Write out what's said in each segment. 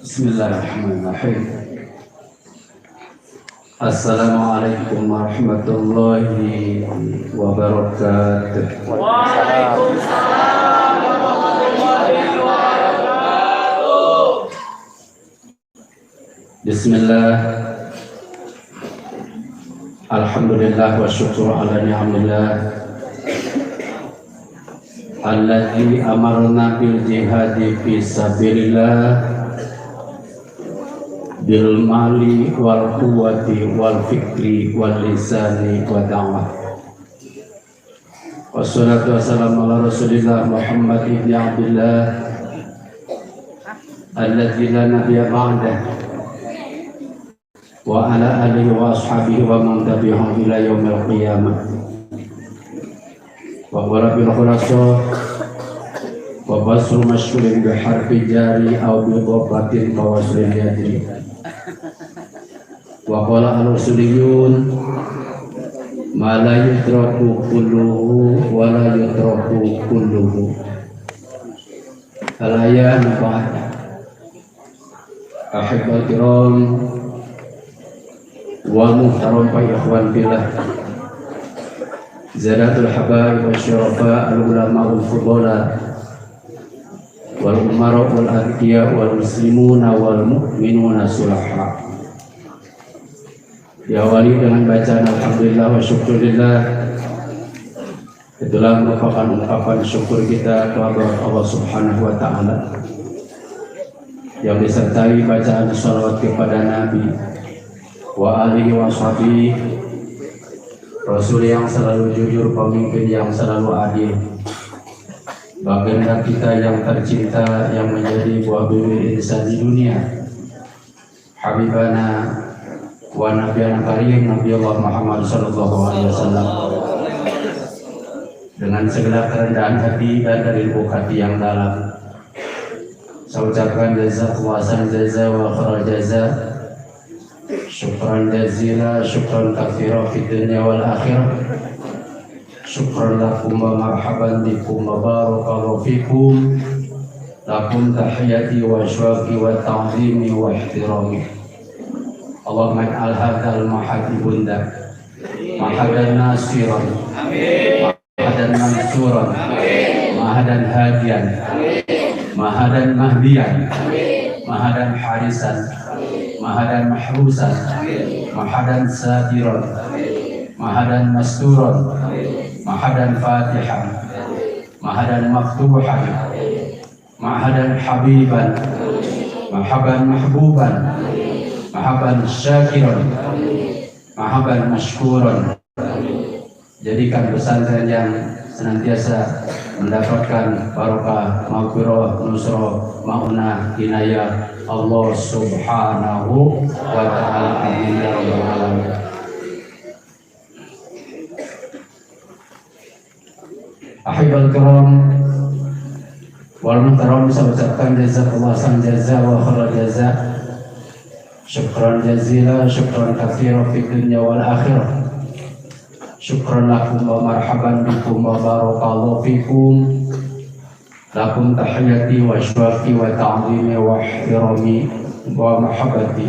Bismillahirrahmanirrahim. Assalamualaikum warahmatullahi wabarakatuh. Waalaikumsalam warahmatullahi wabarakatuh. Bismillah. Alhamdulillah wa syukur ala ni'amillah alladzi amarna bil jihadi fi sabilillah bil mali wal quwwati wal fikri wal lisani wa da'wah. Wassalatu wassalamu ala rasulillah Muhammad ibn Abdullah alladzi la nabiyya ba'dah wa ala alihi wa ashabihi wa man tabi'ahum ila yaumil qiyamah. Wa qala bil khulasa wa basru mashhurin bi harfi jari aw bi dhabatin tawasulin yadri. Wa qala al-rasuliyun ma la yutraku kulluhu wa la yutraku kulluhu. Al-ayat ba'd. Ahibbal kiram wa muhtaram fa ikhwan billah, zaratul habaib wa syurafa al-ulama wal fudala wal umara wal adqiya wal muslimuna wal mu'minuna sulaha. Diawali dengan bacaan alhamdulillah wa syukurillah. Itulah merupakan ungkapan syukur kita kepada Allah Subhanahu wa taala yang disertai bacaan salawat kepada Nabi wa alihi wa sahbihi, Rasul yang selalu jujur, pemimpin yang selalu adil, baginda kita yang tercinta yang menjadi buah bibir insan di dunia, Habibana wa Nabiyana Karim Nabi Allah Muhammad sallallahu alaihi wasallam. Dengan segala kerendahan hati dan dari lubuk hati yang dalam, saya ucapkan jazakallahu jaza wa khairal jaza, syukran jazila, syukran katsira fid dunya wal akhirah. Syukran lakum wa marhaban bikum wa barakallahu fikum. Lakum tahiyati wa syawqi wa ta'zimi wa ihtirami. Allahumma ij'al hadzal mahadi bunda mahadan nasiran, mahadan mansuran, mahadan hadiyan, mahadan mahdiyan, mahadan harisan, mahadan mahrusan, mahadan sadiran, mahadan masturan, mahadan fatihan, mahadan maftuhan, mahadan habiban, mahaban mahbuban, mahaban syakiran, mahaban mashkuran. Jadikan pesantren yang senantiasa mendapatkan barokah, maghfirah, nusrah, maunah, inayah Allah Subhanahu wa ta'ala. Amin ya rabbal alamin. Ahibal kiram wal muhtaram, saya ucapkan jazakallahu jaza wa khairal jaza, syukran jazila, syukran katsira fid dunya wal akhirah. Syukran lakum wa marhaban bikum wa barakallahu fikum. lakum tahiyati wa syuaki wa ta'zimi wa ihtirami wa mahabbati.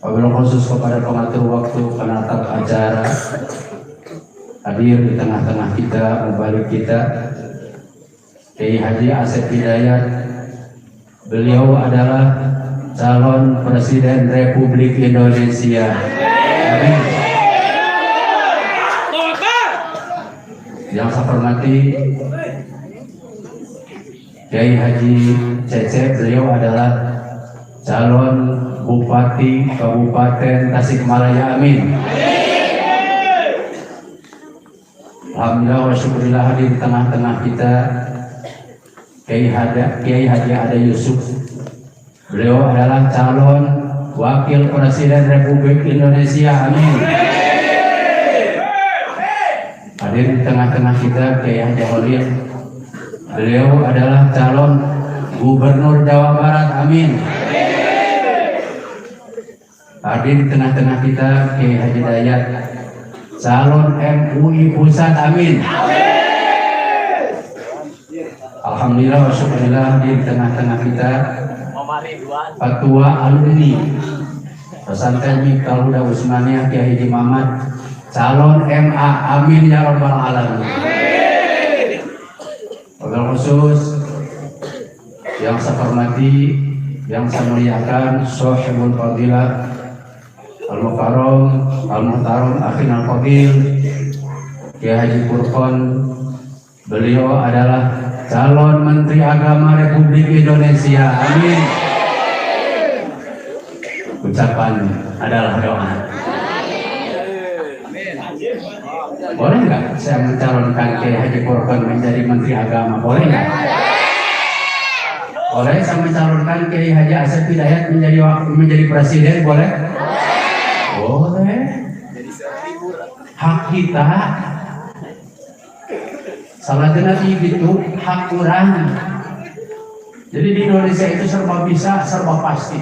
Wabil khusus kepada pengatur waktu, penata acara, hadir di tengah-tengah kita, membalik kita, Kiai Haji Asep Hidayat. Beliau adalah calon Presiden Republik Indonesia. Amin. Yang saya hormati Kiai Haji Cecep, beliau adalah calon Bupati Kabupaten Tasikmalaya. Amin. Alhamdulillah wa syukurillah, hadir di tengah-tengah kita Kiai Haji Ada Yusuf. Beliau adalah calon Wakil Presiden Republik Indonesia. Amin. Hadir di tengah-tengah kita Kiai Haji Holil. Beliau adalah calon Gubernur Jawa Barat. Amin. Hadir di tengah-tengah kita Kiai Haji Dayat, calon MUI Pusat. Amin. Alhamdulillah wa syukurillah, hadir di tengah-tengah kita Ketua Alumni Pesantren Miftahul Huda Usmaniyah Kiai Haji Mamat, calon MA. Amin ya rabbal alamin. Wabil khusus yang saya hormati, yang saya muliakan, Sohibul Fadilah Al-Mukarram Al-Muhtaram Akhin Al-Fadil Kiai Haji Furqon. Beliau adalah calon Menteri Agama Republik Indonesia. Amin. Ucapan adalah doa. Boleh nggak saya mencalonkan Kiai Haji Furqon menjadi Menteri Agama? Boleh nggak? Boleh saya mencalonkan Kiai Haji Asep Hidayat menjadi Presiden? Boleh? Boleh. Hak kita. Salah Nabi itu hak orang. Jadi di Indonesia itu serba bisa, serba pasti.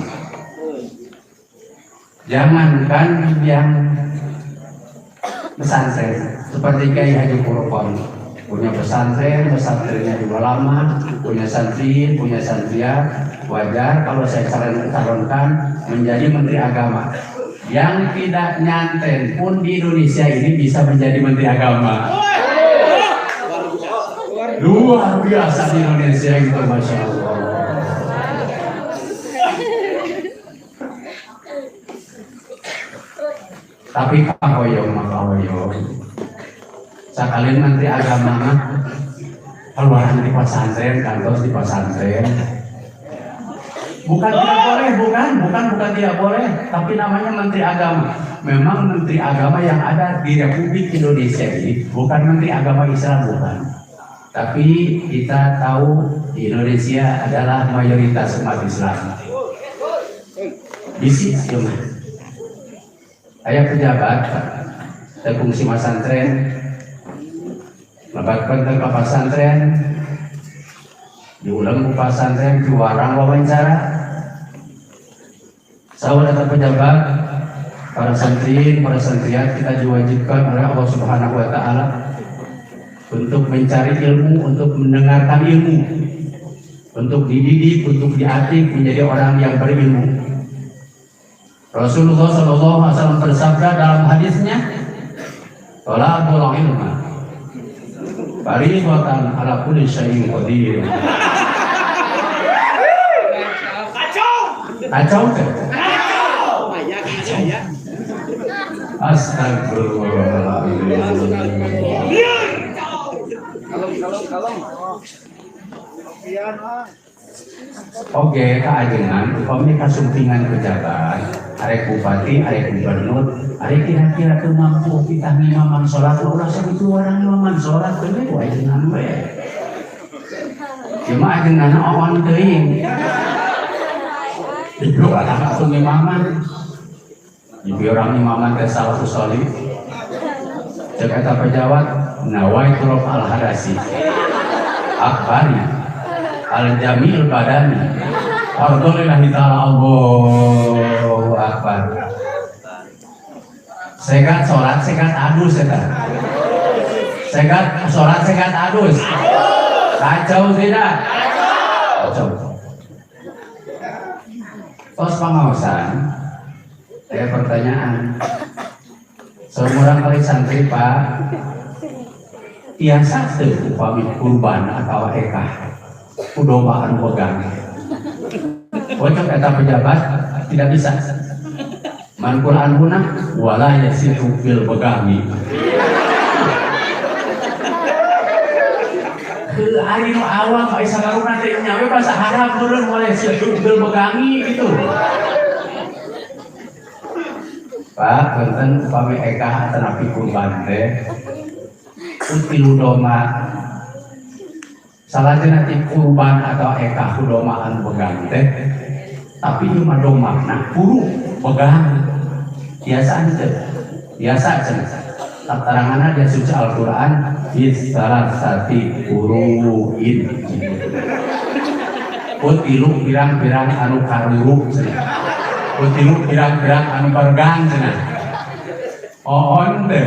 Jangankan yang pesantren seperti Kiai Haji Furqon, punya pesantren, pesantrennya juga lama, punya santri, punya santriat. Wajar kalau saya calonkan menjadi Menteri Agama. Yang tidak nyanten pun di Indonesia ini bisa menjadi Menteri Agama. Luar biasa di Indonesia itu, Masya Allah. Tapi kahoyong mah kahoyong. Sekalian Menteri Agama mah keluaran di pesantren, kantor di pesantren. Bukan tidak boleh, bukan tidak boleh. Tapi namanya Menteri Agama. Memang Menteri Agama yang ada di Republik Indonesia ini bukan Menteri Agama Islam, bukan. Tapi kita tahu di Indonesia adalah mayoritas umat Islam. Bisi cuma. Ayah pejabat, fungsi pesantren, lebatkan ke pesantren, diulang ke pesantren, diwarang wawancara. Saudara pejabat, para santri, para santriat, kita diwajibkan oleh Allah Subhanahu Wa Taala untuk mencari ilmu, untuk mendengarkan ilmu, untuk dididik, untuk diatik menjadi orang yang berilmu. Rasulullah SAW bersabda dalam hadisnya, "Talabul ilma fariidatan ala kulli syai'in qadir." Kacau kan? Astagfirullahaladzim. Oke, keajengan upamanya kasumpingan pejabat, arek bupati, arek gubernur, arek kira-kira tuh mampu kita ngimaman sholat, ulah segitu orang ngimaman sholat, tapi ajengan we. Cuma ajengan awan teuing. Itu anak tuh ngimaman. Ibu orang imaman ke salafus sholih. Cek eta pejabat, nawaitu al hadasi. Akbari al-jamil badani fardolillahi ta'ala. Allahu Akbar. Segat sholat, segat adus. Segat sholat, segat adus. Kacau tidak? Kacau. Tos pengawasan, saya pertanyaan. Seorang kali santri Pak, tiasa tuh upami kurban atau ekah, kudomaan pegang. Bocok kata pejabat tidak bisa. Man Quran punah wala yasihu bil begami. Ke ari nu awal ka sagaruna teh nyawe bahasa Arab meureun wala yasihu bil begami gitu. Pak, punten upami ekah tanapi kurban teh utilu doma salajana ti kurban atau ekah kudomaan begang teh tapi cuma domana puru begang biasa aja biasa aja taranganna dia suci Al-Quran bisalah sati puruin utilu pirang-pirang anu karuru utilu pirang-pirang anu bergang cenah onte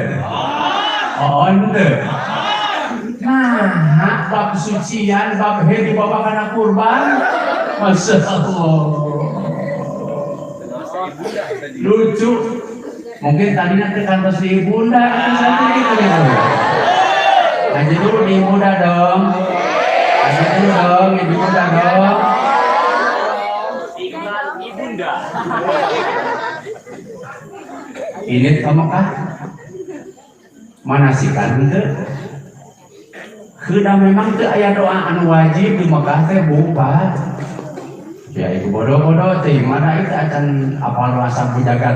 nah bab sucian bab hedi bapak kana kurban Masya Allah lucu mungkin tadi nanti kantos di bunda santri gitu ya lanjut dulu di bunda dong lanjut dulu dong di bunda dong ibunda ini kamu kah manasikan itu sudah memang itu ayat doa anu wajib di Mekah teh bukan ya itu bodoh-bodoh teh mana itu acan apal sabu jagat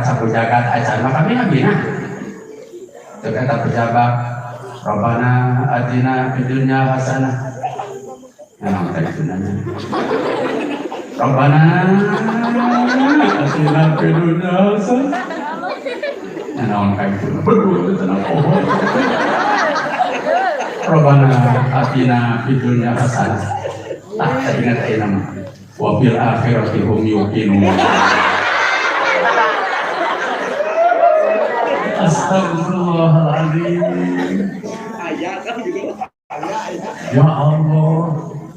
acan maka kami ngabina kata pejabat Rabbana atina fid dunya hasanah nah tadi sunanya Rabbana atina fid dunya hasanah nah kayak itu betul tenang pohon Rabbana atina fid dunya hasanah tak teringat nama wa fil akhirati hum yuqinun. Astagfirullahaladzim. Ya Allah,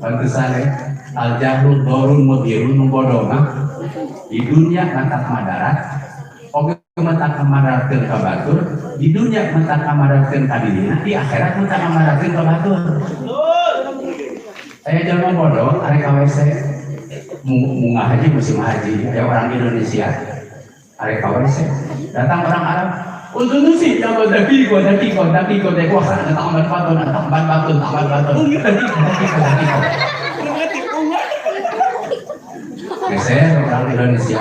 pantesan al-jahlu dorun mudirun bodoh mah di dunia mantak madarat oke mantak madaratkeun ka batur di dunia mantak madaratkeun ka dirina di akhirat mantak madaratkeun ka batur. Saya jangan bodoh ari ka WC munggah haji musim haji ada orang Indonesia ada kawan saya datang orang Arab untuk nusi jangan daki kau daki wah ada tambat batun saya orang Indonesia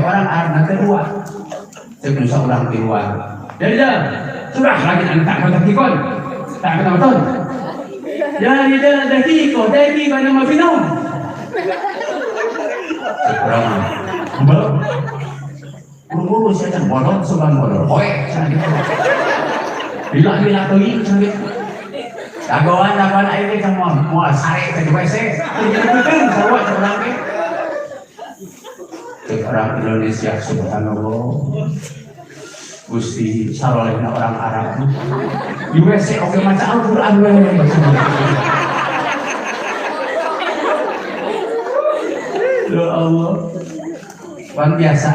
orang Arab nanti dua saya bisa orang di luar jadi sudah lagi tak daki kau tak betul jadi daki kau mana mafinau sekarang buru-buru saya can bodoh suban bodoh oe bila tuh ini dagoan air kan mau sare ke WC betul sarua orang orang Indonesia subhanallah Gusti sarolehna orang Arab di WC oke maca Al-Qur'an ya Allah, kan biasa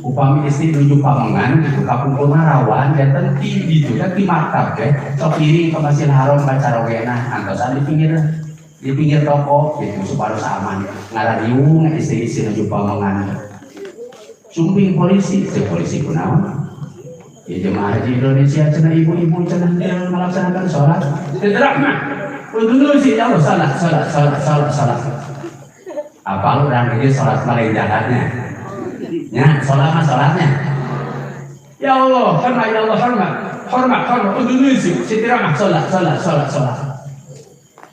upami istri nuju pamangan gitu kakumpul rawan dan tenti gitu kan di maktab ya sok piring ke Masjidil Haram baca rogena antosan di pinggir toko gitu supaya aman ngarariung istri nuju pamangan sumbing polisi kunaon ya jemaah haji Indonesia cenah ibu-ibu cenah melaksanakan sholat tetap mah untuk sih ya Allah salat apa lu orang ini sholat paling jahatnya ya sholatnya ya Allah hormat ya Allah hormat untuk nusi setiramah sholat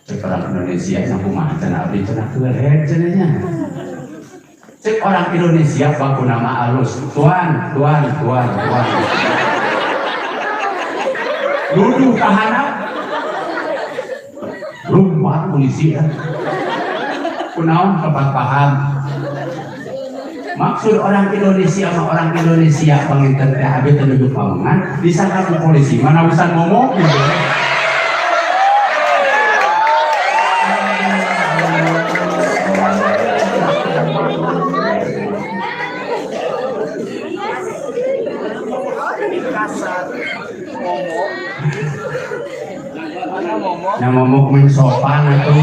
sekarang Indonesia yang kumaha cenah abdi cenah keureun cenahnya cek orang Indonesia baku nama alus tuan duduk tahanan rumah polisi ya kunaon tepat paham maksud orang Indonesia sama orang Indonesia penginten teh abi tenuju pamangan disangka polisi mana bisa ngomong gitu momok main sopan atuh.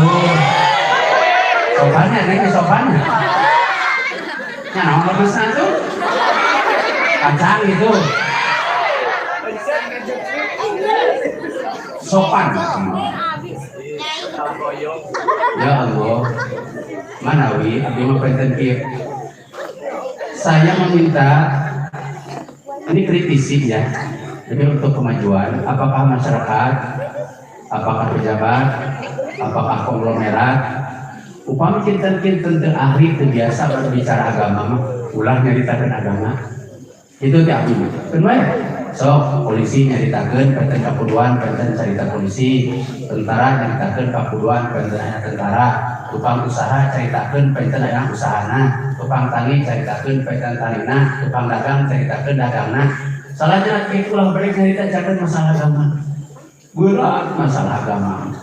Sopannya nih sopannya. Nya naon bagusna tuh? Kacang itu. Sopan. Ya Allah. Manawi abdi mah penten kieu. Saya meminta ini kritisi ya. Jadi untuk kemajuan, apakah masyarakat, apakah pejabat, apakah konglomerat, upama kinten-kinten teu ahli teu biasa berbicara agama mah, ulah nyaritakeun agama. Itu teh abdi mah. Kedua ya, sok polisi nyaritakeun penten kapuduan, penten carita polisi, tentara nyaritakeun kapuduan, penten aya tentara, tukang usaha caritakeun penten aya usahana, tukang tani caritakeun penten tanina, tukang dagang caritakeun dagangna. Salah jalan itulah balik cerita cakeun masalah agama. Berat masalah agama.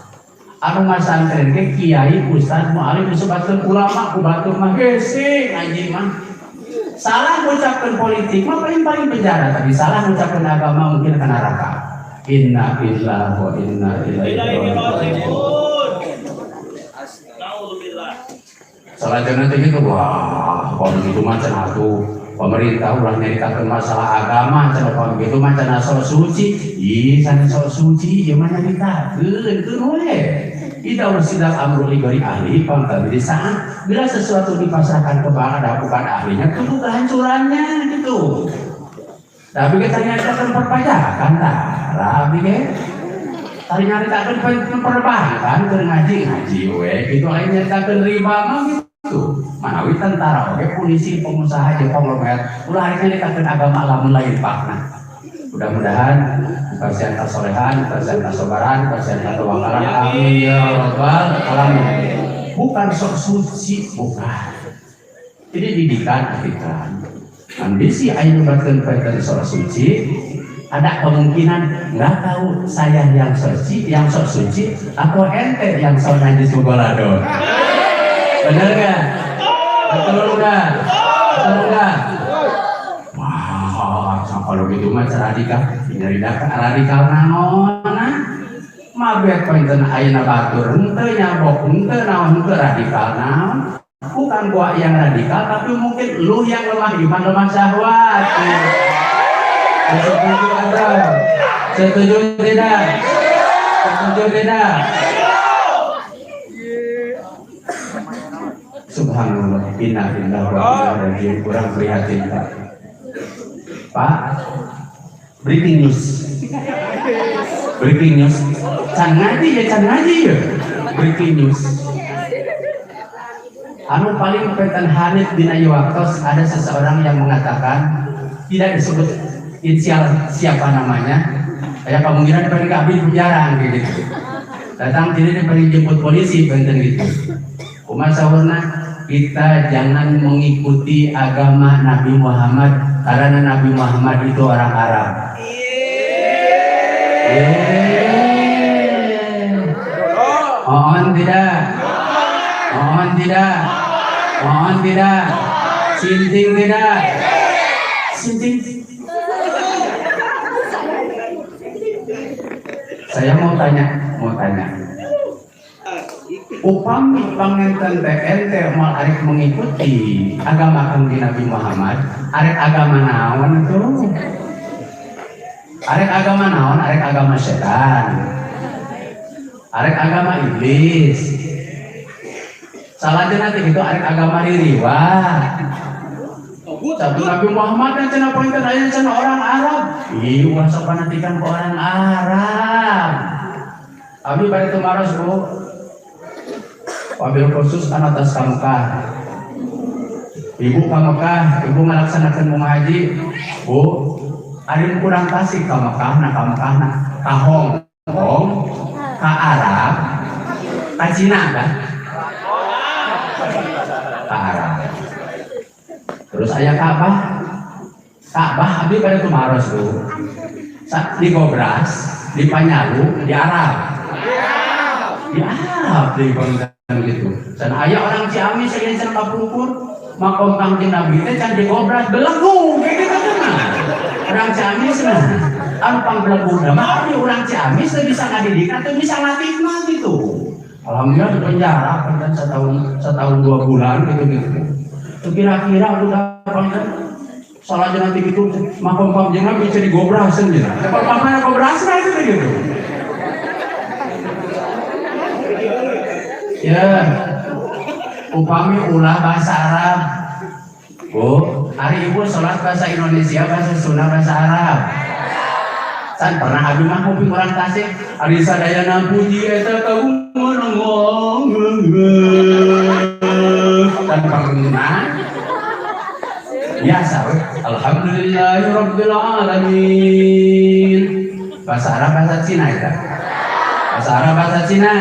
Anu ngasantren ke kiai, ustaz, mualim disebutkeun ulama, ku batur mah hese anjing mah. Salah ngucapkeun politik mah paling penjara, tapi salah ngucapkeun agama mungkin ke neraka. Inna lillahi wa inna ilaihi raji'un. Astagfirullah. Salah jalan gitu, wah, kalau gitu mah cenah atuh. Pemerintah ulah nyaritakeun masalah agama, cenah begitu mah cenah sok suci. Ih, cenah sok suci ieu mah nyaritakeun keun we. Ida ursidal amru li ghairi ahli pangkat di saat bila sesuatu dipasrahkan kepada bukan ahlinya kudu kehancurannya gitu. Tapi kita nyaritakeun perpajakan tah, rabi ge. Tari nyaritakeun perbankan keur ngaji we, kitu lain nyaritakeun riba mah gitu. Manawi tentara oke polisi pengusaha jeung konglomerat ulah hari nyaritakeun agama lamun lain pakna. Mudah-mudahan kasihan kasolehan, kasihan kasobaran, kasihan katawakalan, amin ya rabbal alamin. Bukan sok suci, bukan. Ini didikan atikan. Ambisi ayo batkeun peten sok suci, ada kemungkinan nggak tahu saya yang sok suci, atau ente yang sok najis mubalado. Bener nggak? Betul nggak? Betul nggak? Wah, kalau gitu mah radikal, dari radikal naon? Mabet penten ayeuna batur, henteu nyabok, henteu naon, henteu radikal naon? Bukan gua yang radikal, tapi mungkin lu yang lemah iman, lemah syahwat. Setuju atau? Setuju tidak? Setuju tidak? Subhanallah, inna lillahi wa inna ilaihi raji'un. Kurang prihatin Pak. Breaking news. Breaking news. Can ngaji ya. Breaking news. Anu paling peten hanit dina waktos ada seseorang yang mengatakan tidak disebut inisial siapa namanya. Kayak kemungkinan paling kabin penjara gitu. Datang tidak paling jemput polisi penten gitu. Kumasahurna kita jangan mengikuti agama Nabi Muhammad karena Nabi Muhammad itu orang Arab. Mohon tidak. Sinting tidak. Saya mau tanya. Upami panginten ente mal arek mengikuti agama kanjeng Nabi Muhammad, arek agama naon tuh? Arek agama naon? Arek agama setan. Arek agama iblis. Salah nanti itu arek agama ririwa. Tapi Nabi Muhammad yang cenah pointen aya cenah orang Arab. Ih, wasa panatikan ke orang Arab. Abi bari tumaros Bu. Wabil khusus kan atas Mekah. Ibu ke Mekah, ibu melaksanakan mengaji. Bu, ada kurang kasih ke Mekah, ke Hong Kong, ke Arab, ke Cina kan? Ke Arab. Terus ayah Ka'bah, abdi pada tumaros Bu. Di Gobras, di Panyalu, di Arab. Di Arab, di Gobras. Gitu. Dan ayah orang Ciamis saya can kapungkur makom kanjeng Nabi teh can digobras belenggu kayak gitu kan. Orang Ciamis nah. anu pangbelenggu mah di urang Ciamis teu bisa ngadidik atau bisa ngatikna gitu. Alhamdulillah di penjara kan setahun 2 bulan gitu. Kira-kira udah panjang salah aja nanti gitu makom jangan bisa digobrasen gitu. Kalau mamanya gobrasen itu gitu. Ya, upami ulah bahasa Arab. Bu, hari ibu sholat bahasa Indonesia, bahasa Sunda, bahasa Arab. San pernah abi mah kuping orang Tasik, ari sadayana puji eta kagungan ngomong. Dan pernah biasa, alhamdulillahirabbil alamin. Bahasa Arab, bahasa Cina itu. Bahasa Arab, bahasa Cina.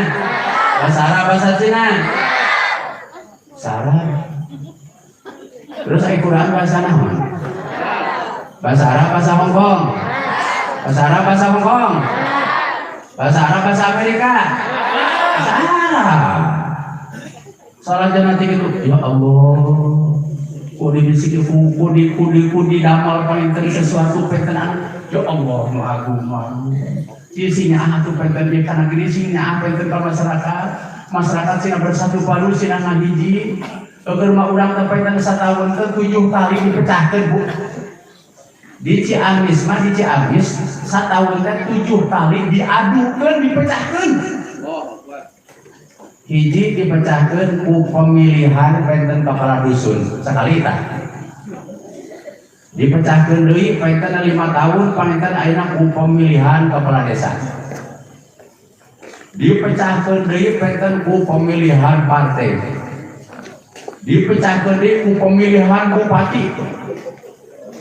Bahasa Arab, bahasa Cina. Salah. Terus Al-Quran bahasa naon? Bahasa Arab, bahasa Hongkong. Bahasa Arab, bahasa Hongkong. Bahasa Arab, bahasa Amerika. Bahasa Arab. Salah jangan gitu. Ya Allah. Kudi bisiki kudi damal palinten sesuatu pentenan. Ya Allah, ma'agumah. Isinya atuh penten di kana gini singnya apa itu ka masyarakat sina bersatu padu sina ngahiji keur mah urang teh penten sataun teh 7 kali dipecahkeun Bu. Di Ciamis sataun teh 7 kali diadukeun dipecahkeun. Hiji dipecahkeun ku pemilihan penten kepala dusun sekali tah. Dipecahkeun deui penten 5 tahun panenten ayeuna ku pemilihan kepala desa. Dipecahkeun deui penten ku pemilihan partai. Dipecahkeun deui ku pemilihan bupati.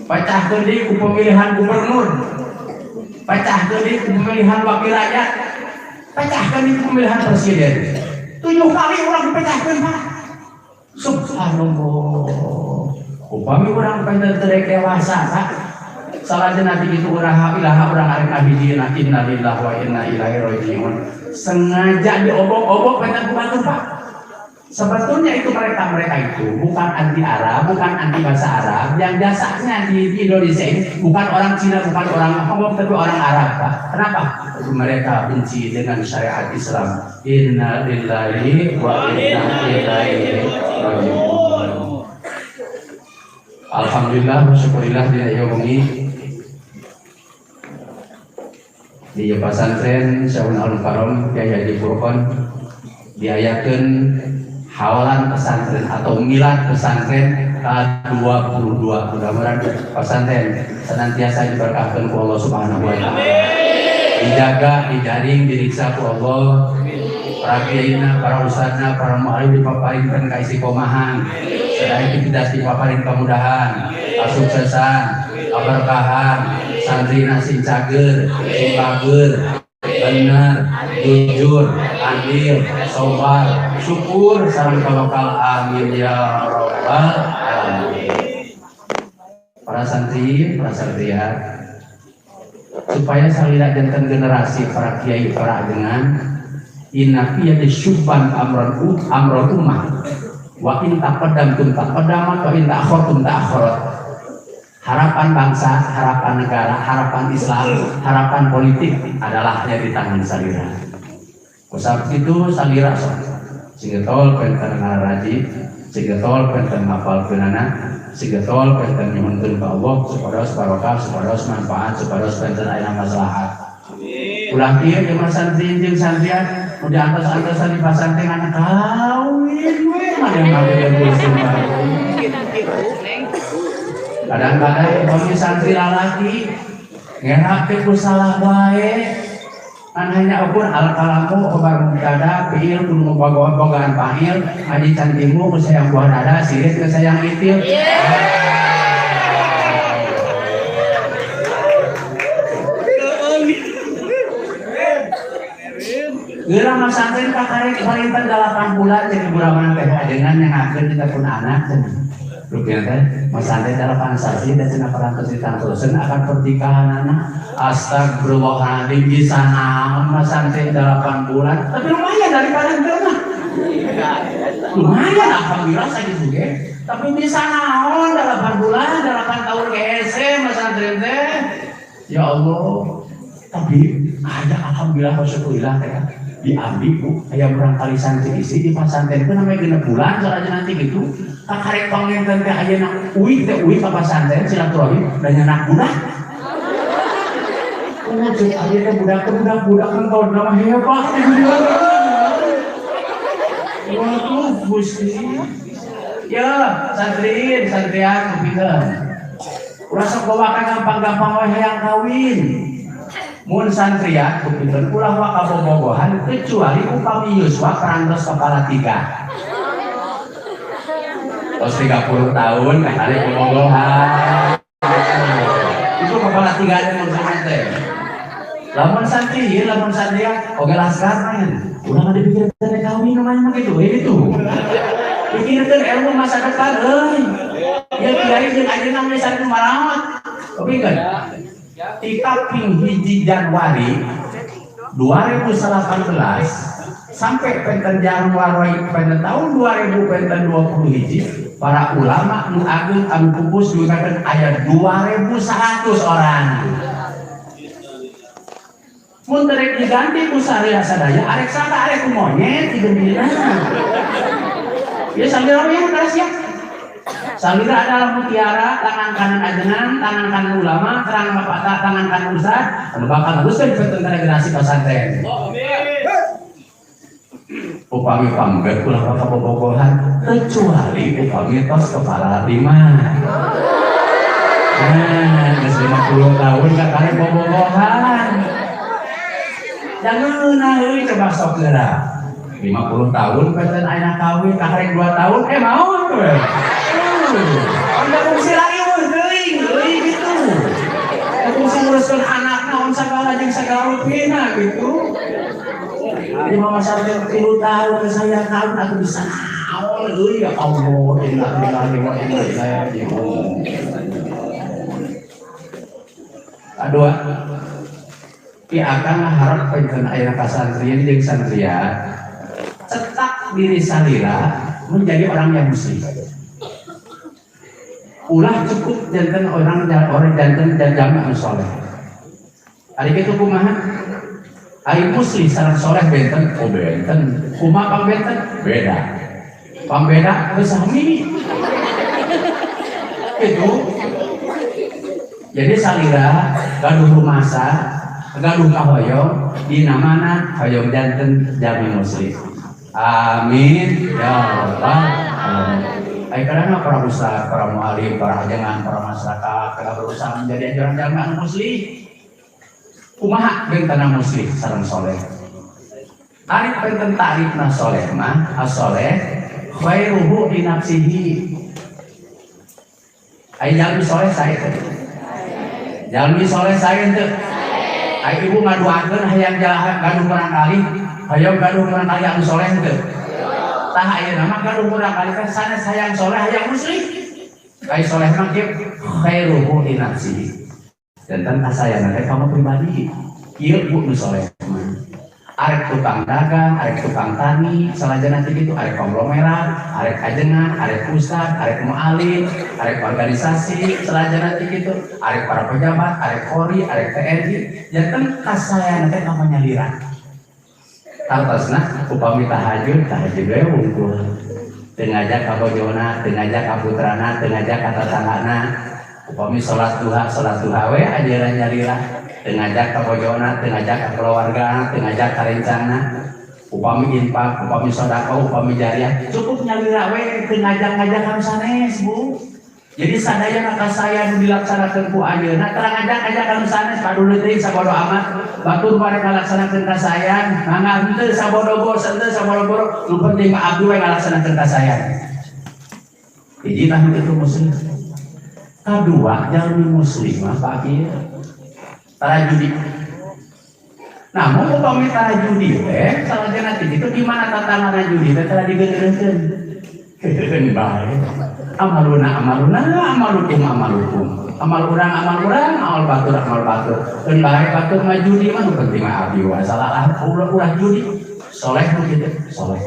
Pecahkeun deui ku pemilihan gubernur. Pecahkeun deui ku pemilihan wakil rakyat. Pecahkeun deui ku pemilihan presiden. 7 kali urang dipecahkeun Pak. Subhanallah. Upami urang penten terek dewasa Pak. Salah nanti itu urang arek abdi na inna lillahi wa inna ilaihi rajiun. Sengaja diobok-obok penten kumaha Pak. Sebetulnya itu mereka itu bukan anti Arab, bukan anti bahasa Arab. Yang jasanya di Indonesia ini bukan orang Cina, bukan orang Hongkong, tapi orang Arab Pak. Kenapa? Mereka benci dengan syariat Islam. Inna lillahi wa inna ilaihi rajiun. Alhamdulillah, syukurillah dia yogi di pesantren Syaun Al-Karom Kyai Haji Furqon diayakeun hawalan pesantren atau milad pesantren ke-22. Mudah-mudahan pesantren senantiasa diberkahkan ku Allah Subhanahu wa taala. Dijaga, dijaring, diriksa ku Allah. Para kiyaina, para ustadzna, para mu'alim dipaparinkan ka istiqomahan. Sedaya kita dipaparin kemudahan, kesuksesan, keberkahan, santrina sing cager, sing bager, bener, jujur, adil, sabar, syukur, sareng kalokal amin ya rabbal alamin. Para santri, para santriat, supaya salira janten generasi para kiai, para ajengan, inna fiyati syubban amran ummah. Wa in taqaddamtum taqaddamat wa in ta'khurtum ta'khurat. Harapan bangsa, harapan negara, harapan Islam, harapan politik adalah di tangan salira. Kusab itu salira sehingga tol penten ngaraji, sehingga tol penten ngapal keunana, sehingga tol penten nyuhunkeun ka Allah supados barokah, supados manfaat, supados penten aya maslahat. Ulah kieu jeung santri jeung santrian udah antos-antosan di pasantren anak kawin we kadang-kadang kami santri lalaki ngerak ku salah wae hanya ukur al-kalamu obar mubtada fiil kudu bogaan fa'il adi cantimu ku sayang buah dada sirit ku sayang itil. Geura masantren kakarek parinten 8 bulan jadi buraman teh ajengan yang akeun kita pun anak rupiah teh masantren 8 sasi dan cenah parantos ditangtoseun akan pernikahan anak. Astagfirullahaladzim bisa naon masantren 8 bulan tapi lumayan daripada teu mah. Lumayan alhamdulillah sakitu ge. Tapi bisa naon 8 bulan 8 tahun GSE masantren teh. Ya Allah. Tapi ada alhamdulillah wasyukurillah ya. Diambil bu, kayak barangkali santri isi di pasantren itu namanya genep bulan soalnya nanti gitu. Kakarek panginten teh ayeuna uwi teh uwi ka pasantren silaturahim dan nyanak budak. Cek ayeuna budak kan tahun nama hebat. Waduh Gusti. Ya, santrian kepinten. Ulah sok bawakan gampang-gampang wae hayang kawin. Mun santrian kepinten ulah wa kabogohan kecuali upami yuswa karantos kepala 3. Tos 30 tahun kali bogohan. Itu kepala 3 nya mun teh. Lamun santrian oge laskar main. Ulah ada pikiran teh kawin mah gitu, itu. Pikirkan ilmu masa depan, ya kiai jeung ayeuna mah saling marawat. Oke kan? Di kaping hiji Januari 2018 sampai penten Januari penten tahun 2020 hiji para ulama nu agung anu pupus diusahakeun aya 2.100 orang. Mun terek diganti ku sareha sadaya arek saka arek ku monyet digendina. Ya salira yang keras ya. Salira adalah mutiara, tangan kanan ajengan, tangan kanan ulama, tangan kanan ustaz, anu bakal teruskeun peuteun generasi pesantren. Upami pangget ulah ka bobogohan kecuali upami tos kepala 5. Geus 50 tahun ka kali bobogohan. Jangan euy coba sok geura. 50 tahun peten ayeuna kawin kaharek 2 tahun mau tuh. Anda fungsi lagi mun teuing gitu. Fungsi nguruskeun anakna on sagala jeung sagala rupina gitu. Di mama sampai 3 tahun saya kawin aku bisa naon euy ya Allah inna saya gitu. Kedua, ya akan harap penten ayeuna kasantrian jeung santrian cetak diri salira menjadi orang yang muslim. Ulah cukup jantan orang jantan dan jamaah soleh. Ari kitu kumaha? Ari muslim sareng soleh benten, benten. Kumaha pang benten? Beda. Pambeda geus sami. Itu. Jadi salira gaduh rumasa, gaduh kahoyong di namana hoyong janten jami muslim. Amin ya rabbal alamin. Karena para ustaz, para mualim, para ajangan, para masyarakat telah berusaha menjadi ajaran jamaah muslim. Kumaha bentana muslim sareng soleh. Arif benten ta'rifna soleh mah as-soleh khairuhu li nafsihi. Ai jalmi soleh sae teh. Jalmi soleh sae teh. Ai ibu ngaduakeun hayang gaduh barangkali hayang gaduh barangkali anu soleh teh. Tah ayeuna mah gaduh barangkali kan sanes hayang soleh hayang muslim. Ai soleh mah ge khairuhu li nafsihi. Dan asayana teh kamu pribadi. Ieu bu nu soleh mah. Arek tukang dagang, arek tukang tani, salajana teh kitu arek konglomerat, arek ajengan, arek ustad, arek mualim, arek organisasi, salajana teh kitu arek para pejabat, arek Polri, arek TNI, janten kasayana teh kamu nyaliran. Tartosna upami tahajud we wungkul. Teu ngajak ka bojona, teu ngajak ka putrana, teu ngajak ka tatanggana. Upami salat duha we ajaran nyalira. Teu ngajak ka bojona, teu ngajak ka keluargana, teu ngajak ka rencana. Upami infak, upami sedekah, upami jariah, cukup nyalira we teu ngajak-ngajak anu sanes, Bu. Jadi sadaya kasaya nu dilaksanakeun ku ayeuna terang ngajak-ngajak anu sanes paduleuh teuing sabodo amat. Batur bari ngalaksanakeun kasayan, mangga henteu sabodo-bodo, henteu sabodo-bodo, nu penting mah abdi we ngalaksanakeun kasayan. Hiji tah itu muslim. Kedua, jalmi muslim mah Pak Kiai tara judi. Namun upami tara judi teh salajana teh kitu di mana tatangan judi teh tara digeureunkeun. Geureun bae. Amaluna amalukum. Amal urang, amal batur. Keun bae batur mah judi mah nu penting mah abdi wae. Salah ulah judi. Soleh nu kitu, soleh.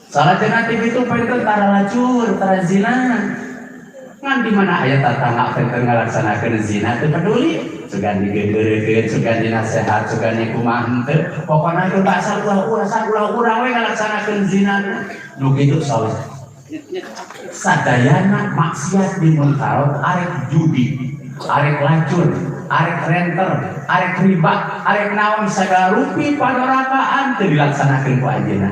Salajana teh kitu peunteu tara lacur, tara zina. Ngan di mana aya tatangga penten ngalaksanakeun zina teu peduli, sugan digeugeureukeun, sugan dinasehat, sugan kumaha henteu, pokona teu basar ulah we ngalaksanakeun zina. Nu kitu salah. Sadayana maksiat di munkarot arek judi, arek lacur, arek renter, arek riba, arek naon sagala rupi padarakaan teu dilaksanakeun ku anjeunna.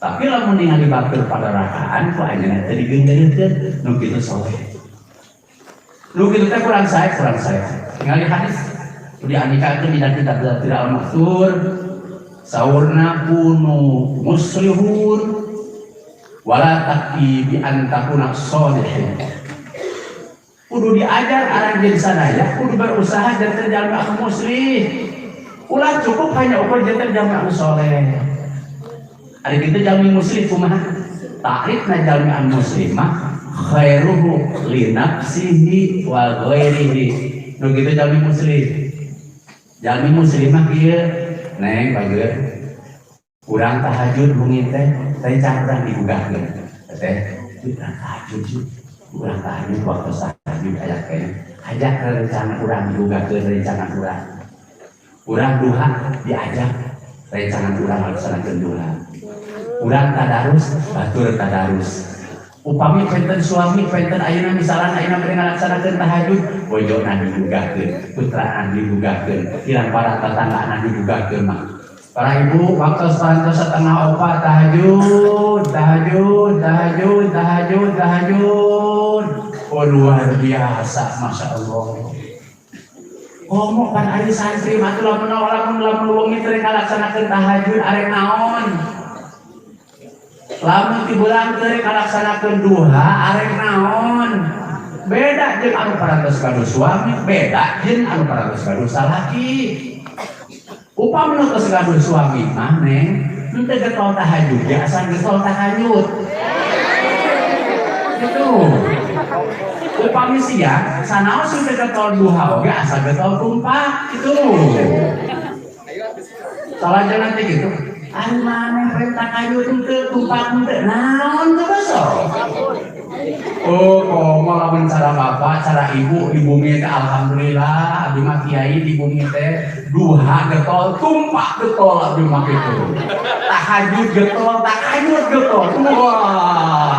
Tapi lamun ningali batur padarakaan ku anjeunna teu digeunggeureun, nu kitu saleh. Nu kitu teh kurang sae. Ningali hadis di andikakeun dina kitab Zatil al-Maksur, saurna kunu muslihun wala takfi bi antakuna sholihin. Kudu diajar arang jadi sadaya, kudu berusaha janten jalmi anu muslih. Ulah cukup hanya ukur janten jalmi anu soleh. Ari kitu jalmi muslih kumaha? Ta'rifna jalmi anu muslih mah khairuhu li nafsihi wa ghairihi. Nu kitu jalmi muslih. Jalmi muslih mah kieu, neng bageut. Urang tahajud bungi teh can urang digugahkeun. Teh urang tahajud sih. Urang tahajud waktu tahajud aya kene. Ajak rencana urang digugahkeun rencana urang. Urang duha diajak rencana urang laksanakeun duha. Urang tadarus batur tadarus. Upami penten suami penten ayeuna misalan ayeuna bade ngalaksanakeun tahajud, bojona digugahkeun, putraan digugahkeun, irang para tatanggana digugahkeun mah. Para ibu waktu setengah opat tahajud. Oh luar biasa, masya Allah. Ngomong kan ari santri mah lamun wengi teu ngalaksanakeun tahajud arek naon? Lamun ti bulan teu ngalaksanakeun duha arek naon? Beda jeung anu parantos kadu suami, beda jeung anu parantos kadu salaki. Upami nu geus gaduh suami mah neng, nu teu getol tahajud ge asal getol tahajud. Gitu. Upami siang sanaos teu getol duha oge asal getol tumpak gitu. Salahnya nanti gitu. Anu maneh perintah tahajud teu tumpak teu naon teu basa. Oh, komo lamun cara bapak, cara ibu mi teh alhamdulillah, abdi mah kiai di bumi teh duha getol, tumpak getol abdi mah kitu. Tahajud getol. Wah.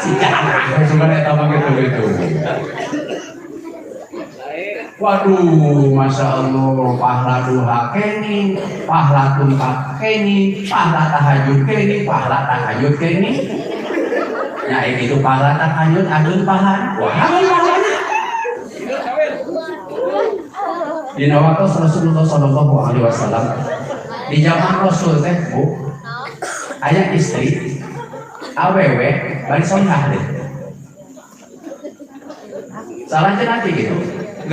Si jangan sugan eta mah gitu. Waduh, masya Allah, pahala duha kene, pahala tumpak kene, pahala tahajud kene. Ya itu pahala tahajud adun pahala. Wah, pahalanya. Dina waktu Rasulullah sallallahu alaihi wasallam di zaman Rasul teh Bu, aya istri awewe bari solihah deh. Salahnya nanti gitu.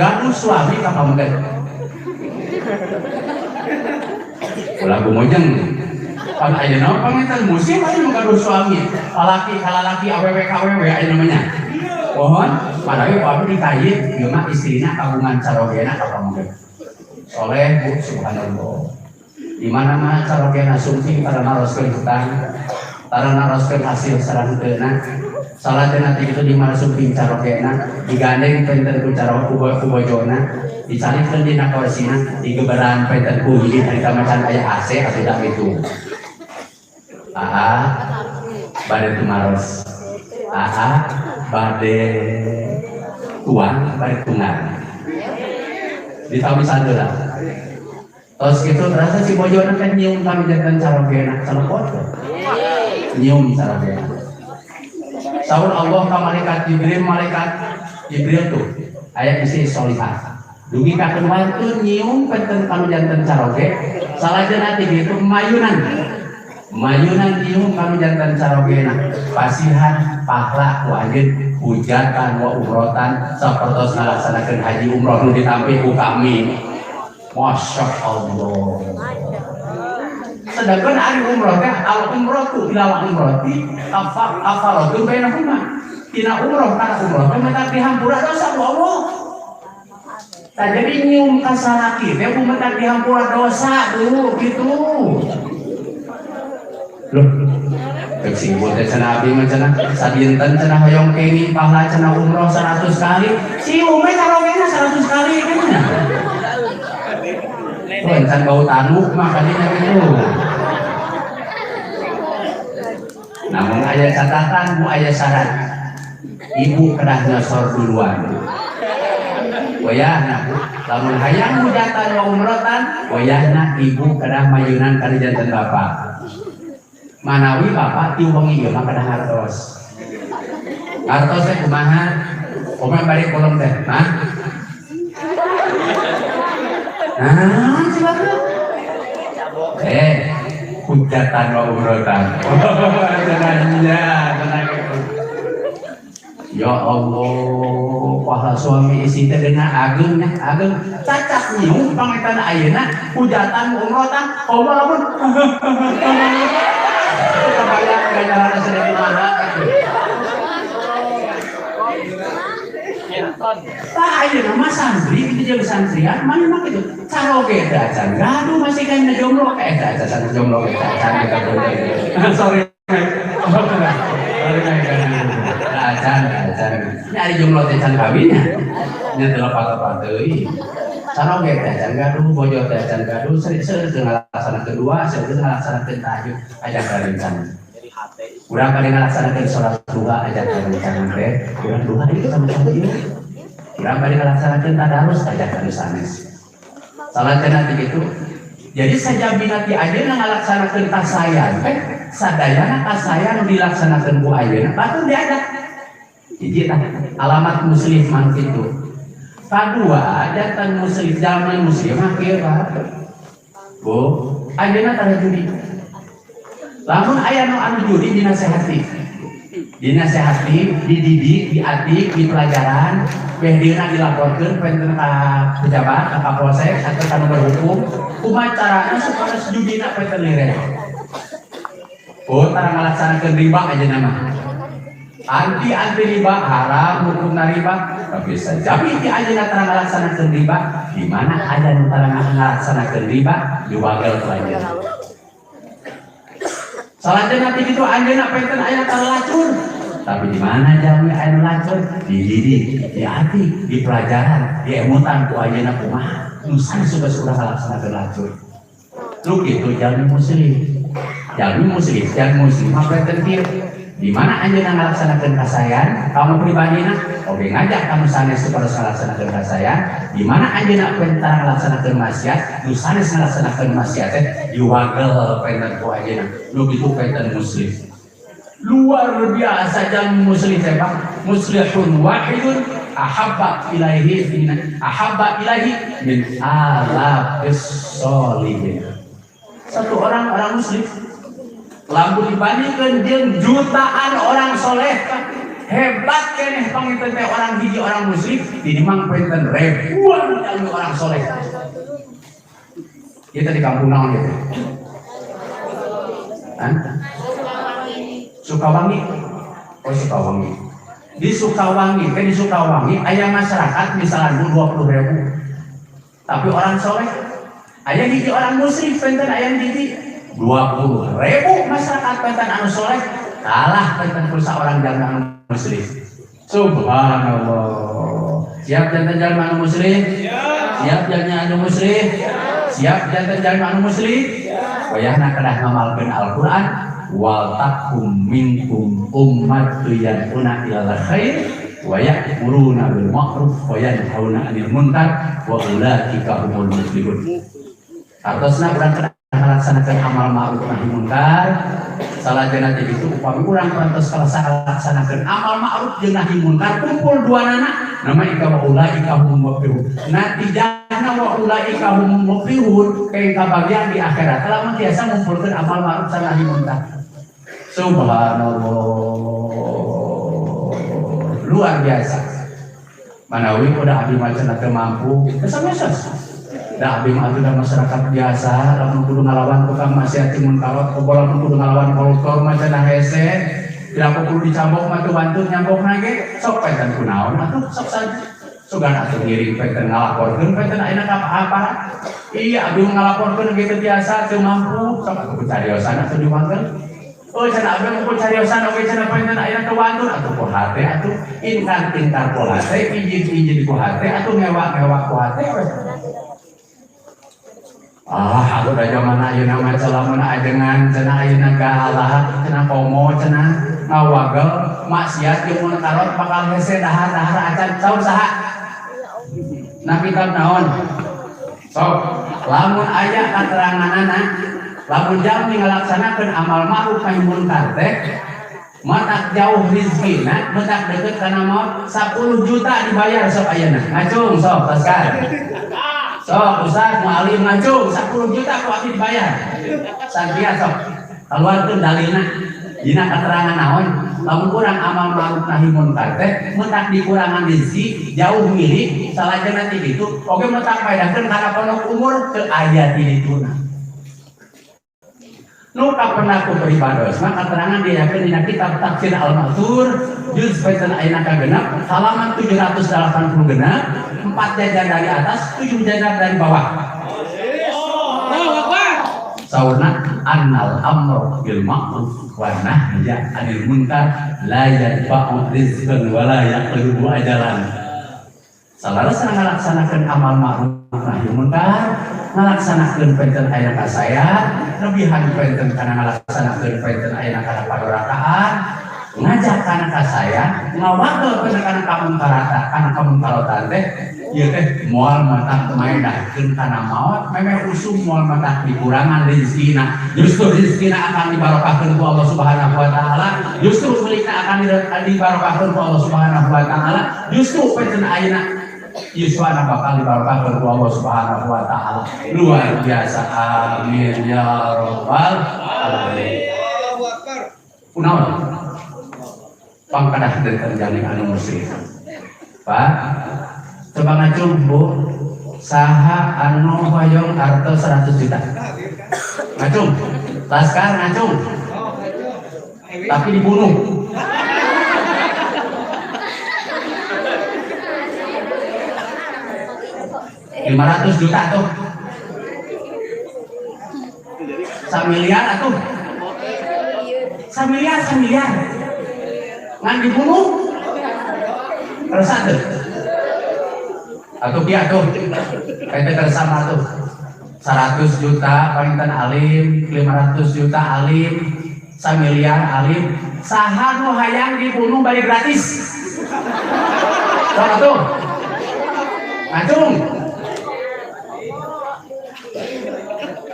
Gaduh suami ka pamegat. Ulah gumojeng. Pan ayeuna pangetan musim aya gaduh suami, lalaki kalalaki awewe kawewe aya namanya. Pohon padahal papi dikayi ieu mah istrina kagungan carogena ka pamegat. Soleh Bu subhanallah. Di mana-mana carogena sumting pada naroskeun hutang, pada naroskeun hasil sarangteuna. Salah nanti itu di mana sumting carogena digandeng penten ku cara kubojona dicalikeun dina korsina digeberan penten ku hiji harita macan aya AC atuh da itu. Bade tumaros. Bade tuan bade tungan. Ditawi sadeula. Tos kitu terasa si bojona kan nyium kami jantan carogena, salepot. Nyium carogena. Saur Allah ka malaikat Jibril tuh aya bisi solihah. Dugi ka keluarkeun nyium penten kanu janten caroge, salajana teh kitu mayunan nyium kanu janten carogena. Pasihan pahala ku anjeun hujatan wa umrotan sapertos ngalaksanakeun haji umroh nu ditampi ku kami. Masya Allah. Sedangkan ari umroh teh al umroh ila umrohti kafaratu bainahuma. Tina umroh kana umroh teh mata dihampura dosa Allah. Tah jadi nyium ka salaki teh mata dihampura dosa dulu gitu. Loh, Singgung teh cenah abdi mah cenah sadinten cenah hoyong kenging pahala cenah umroh 100 kali. Si umeh karogena 100 kali kan nya. Tuh encan bau tanuk mah kadinya gitu. Namun aya catatan bu aya syarat. Ibu kedah nyosor duluan. Wayahna lamun hayang hujatan wa umrotan wayahna ibu kedah mayunan kana janten bapak. Manawi bapak tiuwengi ieu mah kedah hartos. Hartos teh kumaha? Kumaha bari kolom teh? Hah? Nah, coba tuh. Hujatan wa umrotan. Tenang. Ya Allah, pahala suami istri teh dena ageng cacak nyium pangetan ayeuna hujatan umrotan Allah lamun kebayang ganjaranna sedaya kumaha tah ayeuna mah santri kitu jeung santrian mana mah kitu caroge teh acan gaduh masih kana jomblo acan jomblo acan sorry acan nyari jomblo teh can kawinnya nya teu lepat-lepat deui caroge teh acan gaduh bojo teh acan gaduh seueur teu ngalaksanakeun kedua seueur ngalaksanakeun tahajud ajan karencana urang bade ngalaksanakeun salat duha ajan karencana teh urang duha itu sama-sama ieu urang bade ngalaksanakeun tadarus ajan kanu sanes salatna teh kitu jadi sajabina ti ayeuna ngalaksanakeun kasayan teh sadayana kasayan dilaksanakeun ku ayeuna batur diadat hiji tah alamat muslim mah kitu kadua jantan muslim zaman muslim mah kieu bu ayeuna tara judi lamun aya nu anu judi dinasehati dididik diadik di pelajaran behdina dilaporkeun penten ka pejabat ka kapolsek atau ka nomor hukum kumaha carana supaya judina penten lireh tara ngalaksanakeun riba ajeuna mah anti riba haram hukumna riba tapi sajabi ti ajeuna tara ngalaksanakeun riba di mana aya nu tara ngalaksanakeun riba diwagel pelajaran salanjutna nanti itu ayeuna penten aya lacur tapi di mana jami aya lacur dididik diadik di pelajaran di emutan ku ayeuna kumaha nu suka ngalaksanakeun lacur lu kitu jami muslim mah penten kieu di mana ayeuna ngalaksanakeun kasayan kamu pribadina oge ngajak kamu sanes supaya ngalaksanakeun kasayan di mana ayeuna penten ngalaksanakeun maksiat nu sanes ngalaksanakeun maksiat teh diwagel penten ku ayeuna lu kitu penten muslim luar biasa jam muslim teh Pak muslihun wahidun ahabba ilaihi min alafis sholihin satu orang muslim lamun dibandingkeun jeung jutaan orang soleh hebat keneh panginten teh orang hiji orang muslim di mang penten ribuan jalmi orang soleh kita di kampung naon gitu Sukawangi Sukawangi di Sukawangi aya masyarakat misalnya 20.000 tapi orang soleh aya hiji orang muslim penten aya hiji 20.000 masyarakat penten anu soleh kalah penten pulsa orang jalma anu muslim subhanallah siap jantan jalma anu muslim siap jantan anu muslim siap jantan jalma anu muslim wayahna kedah ngamalkeun Al-Qur'an wal takum minkum ummatun yad'una ilal khair wa ya'muruna bil ma'ruf wa yanhauna 'anil munkar wa ulaika humul muflihun artosna urang kedah ngalaksanakeun amal ma'ruf nahi munkar salajana teh kitu upami urang parantos ngalaksanakeun amal ma'ruf jeung nahi munkar kumpul duanana nama ika wa ulaika humul muflihun natijahna wa ulaika humul muflihun kae kabagian di akhirat lamun tiasa ngumpulkeun amal ma'ruf sareng nahi munkar subhanallah luar biasa manawi udah abdi macana teu mampu kesana da abdi mah atuh masyarakat biasa lamun kudu ngalawan tukang maksiat munkar lamun kudu ngalawan koruptor macana hese tidak kudu dicambok mah teu bantu nyambokna ge sok penten kunaon atuh sok saja sugan atuh ngiring penten ngalaporkeun penten ayeuna ka aparat iya abdi ngalaporkeun ge teu biasa teu mampu sok atuh cariosana teu diwangkeun Oh cenah abdi mau cariosan oge cenah panten aya kewantur atuh ku hate atuh ingkar ku hate izin ku hate atuh ngewak ku hate. Aku udah zaman ayeuna mah lamun ajengan cenah ayeuna galah cenah komo cenah ngawagel maksiat jeung mun karot bakal hese dahar-dahar acan saur saha. Nah kitab naon? Sok lamun aya kateranganana lamun jami ngalaksanakeun amal ma'ruf nahi munkar teh matak jauh rizkina matak deukeut kana maot 10 juta dibayar sok ayeuna. Ngacung sok taskan. Sok Ustaz mualim ngacung 10 juta ku abdi dibayar. Sakia sok kaluarkeun dalilna. Dina katerangan naon? Lamun kurang amal ma'ruf nahi munkar teh matak dikurangan rezeki jauh milik salajengna ti kitu oge matak paedakeun kana pondok umur teu aya ti dituna. Nuka pernah ku peribados, maka keterangan diakeun dina kitab Tafsir Al-Mathur juz peten ayeuna kagenep halaman 780 genep 4 jajar dari atas 7 jajar dari bawah. Saurna annal amru bil ma'ruf wa nahyi 'anil munkar la yadfa'u rizqan wa la yaqlubu ajalan. Salarasa ngalaksanakeun amal ma'ruf nahi munkar ngalaksanakeun penten ayeuna kasayat lebihan penten kana ngalaksanakeun penten ayeuna kana padorakaan ngajak kana kasayat ngawagel penten kana kamunkarotan teh ieu teh moal matak maedahkeun kana maot memeh usum moal matak dikurangan rezekina justru rezekina akan dibarokahkeun ku Allah Subhanahu wa taala justru milikna akan dibarokahkeun ku Allah Subhanahu wa taala justru penten ayeuna Yuswana bakal dibarokahkeun ku Allah Subhanahu wa taala. Luar biasa. Amin ya rabbal alamin. Allahu akbar. Kunaon? Pangkadah dari jani anu muslim. Pak, coba ngacung Bu. Saha anu hoyong harta 100 juta. Ngacung. Laskar ngacung. Tapi dibunuh. 500 juta tuh. Samiliar atuh. Samiliar. Ngan dibunuh. Terus atuh. Atuh piye atuh. Kaite tersama tuh. 100 juta palinten alim, 500 juta alim, samiliar alim. Saha nu hayang dibunuh balik gratis. Sok atuh. Ngacung.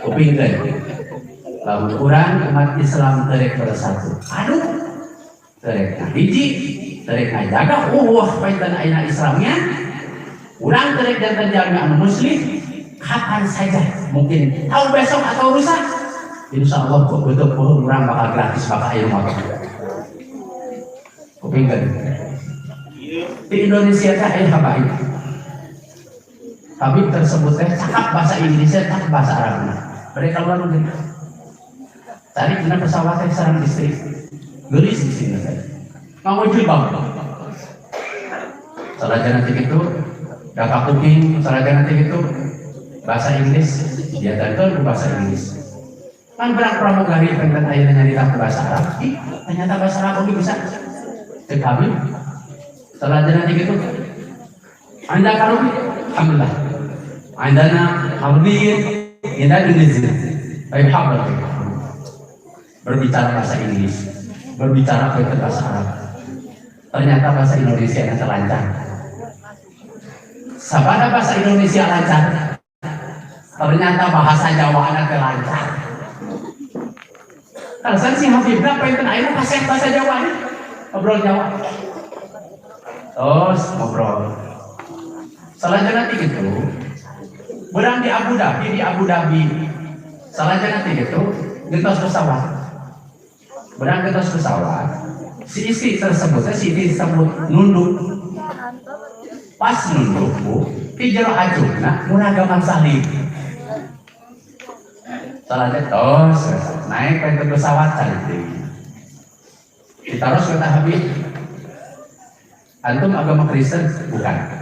Kuping teh lamun kurang umat Islam terek bersatu aduh terek hiji terek ngajaga painten ayeuna Islamnya urang terek janten jalmi anu muslim kapan saja mungkin tahu besok atau lusa insya Allah kok betul urang bakal gratis bakal aya motor kuping teh di Indonesia teh aya habaib habib tersebut teh cakap bahasa Inggrisnya cakap bahasa Arabnya mereka luar negeri tadi kena pesawat yang sarang istri gelis di sini mau jilbab salaja nanti itu daka kuping salaja nanti itu bahasa Inggris dia tentu bahasa Inggris kan berang pramugari pengen ayeuna nyarita bahasa Arab ternyata bahasa Arab oge bisa cek habib salaja nanti itu anda karubi alhamdulillah andana habib Indah Indonesia, baik habar berbicara bahasa Inggris, berbicara bahasa Arab. Ternyata bahasa Indonesia yang terlancar. Sabada bahasa Indonesia lancar, ternyata bahasa Jawa ada terlancar. Kalau si Habibna pengen ayeuna kasih bahasa Jawa nih, ngobrol Jawa. Terus ngobrol. Selanjutnya gitu. Berang di Abu Dhabi, salahnya nanti gitu, gentos pesawat. Berang gentos pesawat, si istri tersebut nunduk. Pas nunduk bu, dijero ajungna munagaman salib. Salahnya tos, naik ke pesawat salib. Ditaruh ke Habib. Antum agama Kristen bukan?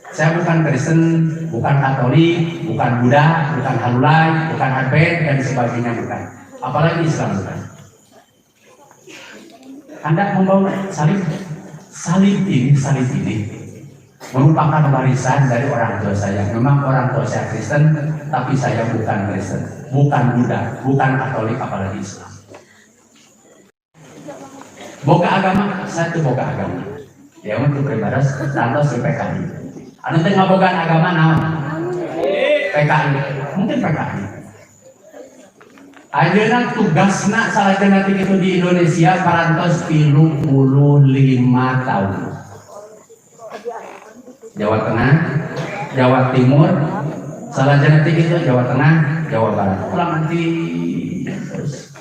Saya bukan Kristen, bukan Katolik, bukan Buddha, bukan Halulai, bukan Advent dan sebagainya bukan. Apalagi Islam bukan. Anda membawa salib ini merupakan warisan dari orang tua saya. Memang orang tua saya Kristen, tapi saya bukan Kristen, bukan Buddha, bukan Katolik, apalagi Islam. Boga agama, saya tuh boga agama. Ya untuk beribadah, tantos di PKI. Anu teh ngabogaan agama naon? PKI, mungkin PKI. Ayeuna tugasna salajana itu di Indonesia parantos 35 tahun. Jawa Tengah, Jawa Timur, salajana itu Jawa Tengah, Jawa Barat. Ulang nanti terus.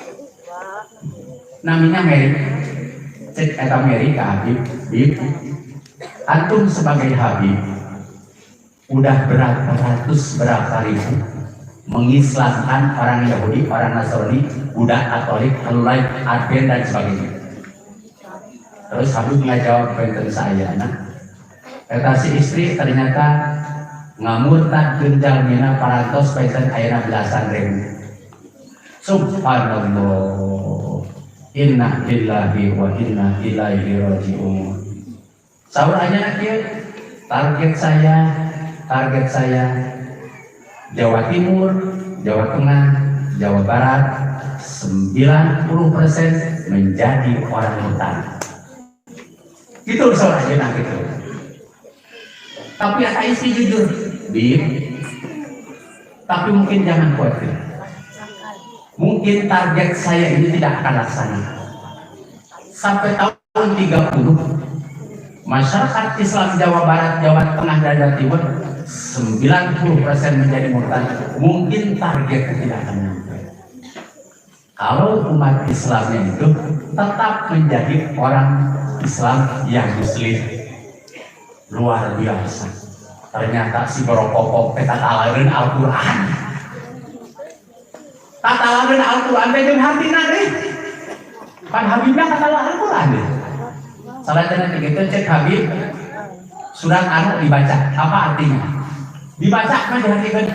Namanya Mary. Cek eta Mary ka Habib. Antum sebagai Habib udah berapa ribu mengislamkan orang Yahudi, orang Nasrani, Buddha, Katolik, Halulai, Advent dan sebagainya. Terus Habib ngajawab penten saya, nah, kata si istri ternyata ngamurtad genjal mina parantos penten ayeuna belasan ribu. Subhanallah, inna lillahi wa inna ilaihi raji'un. Saur aja target saya Jawa Timur, Jawa Tengah, Jawa Barat 90% menjadi orang hutan. Gitu soalnya gitu. Tapi ateis jujur, tapi mungkin jangan khawatir. Mungkin target saya ini tidak akan laksana. Sampai tahun 30, masyarakat Islam Jawa Barat, Jawa Tengah, dan Jawa Timur 90% menjadi murtad. Mungkin targetnya tidak akan sampai. Kalau umat Islamnya itu tetap menjadi orang Islam yang muslim, luar biasa. Ternyata si Borokokok peta talareun Al-Quran. Tatalareun Al-Quran dengan hartina deh. Kan Habibnya tatalareun Al-Quran deh. Salahnya begitu cek Habib surat anu dibaca. Apa artinya? Dibaca kan diartikan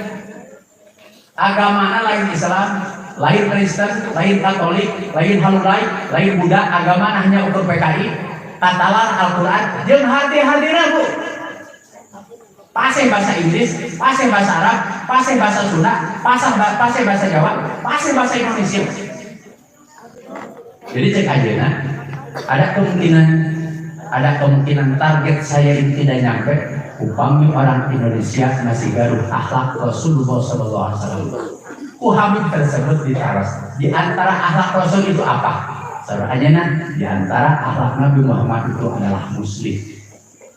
agamanya lain Islam, lain Kristen, lain Katolik, lain Halulai, lain Buddha, agama hanya untuk PKI. Tatalar Al-Quran jeung hati-hatina Bu. Paseh bahasa Inggris, paseh bahasa Arab, paseh bahasa Sunda, paseh bahasa Jawa, paseh bahasa Indonesia. Jadi cek aja nah, ada kemungkinan target saya ini tidak nyampe. Upami orang Indonesia masih garuh akhlak Rasulullah SAW. Habib tersebut ditaras. Di antara akhlak Rasul itu apa? Sarahnya di antara akhlak Nabi Muhammad itu adalah muslim.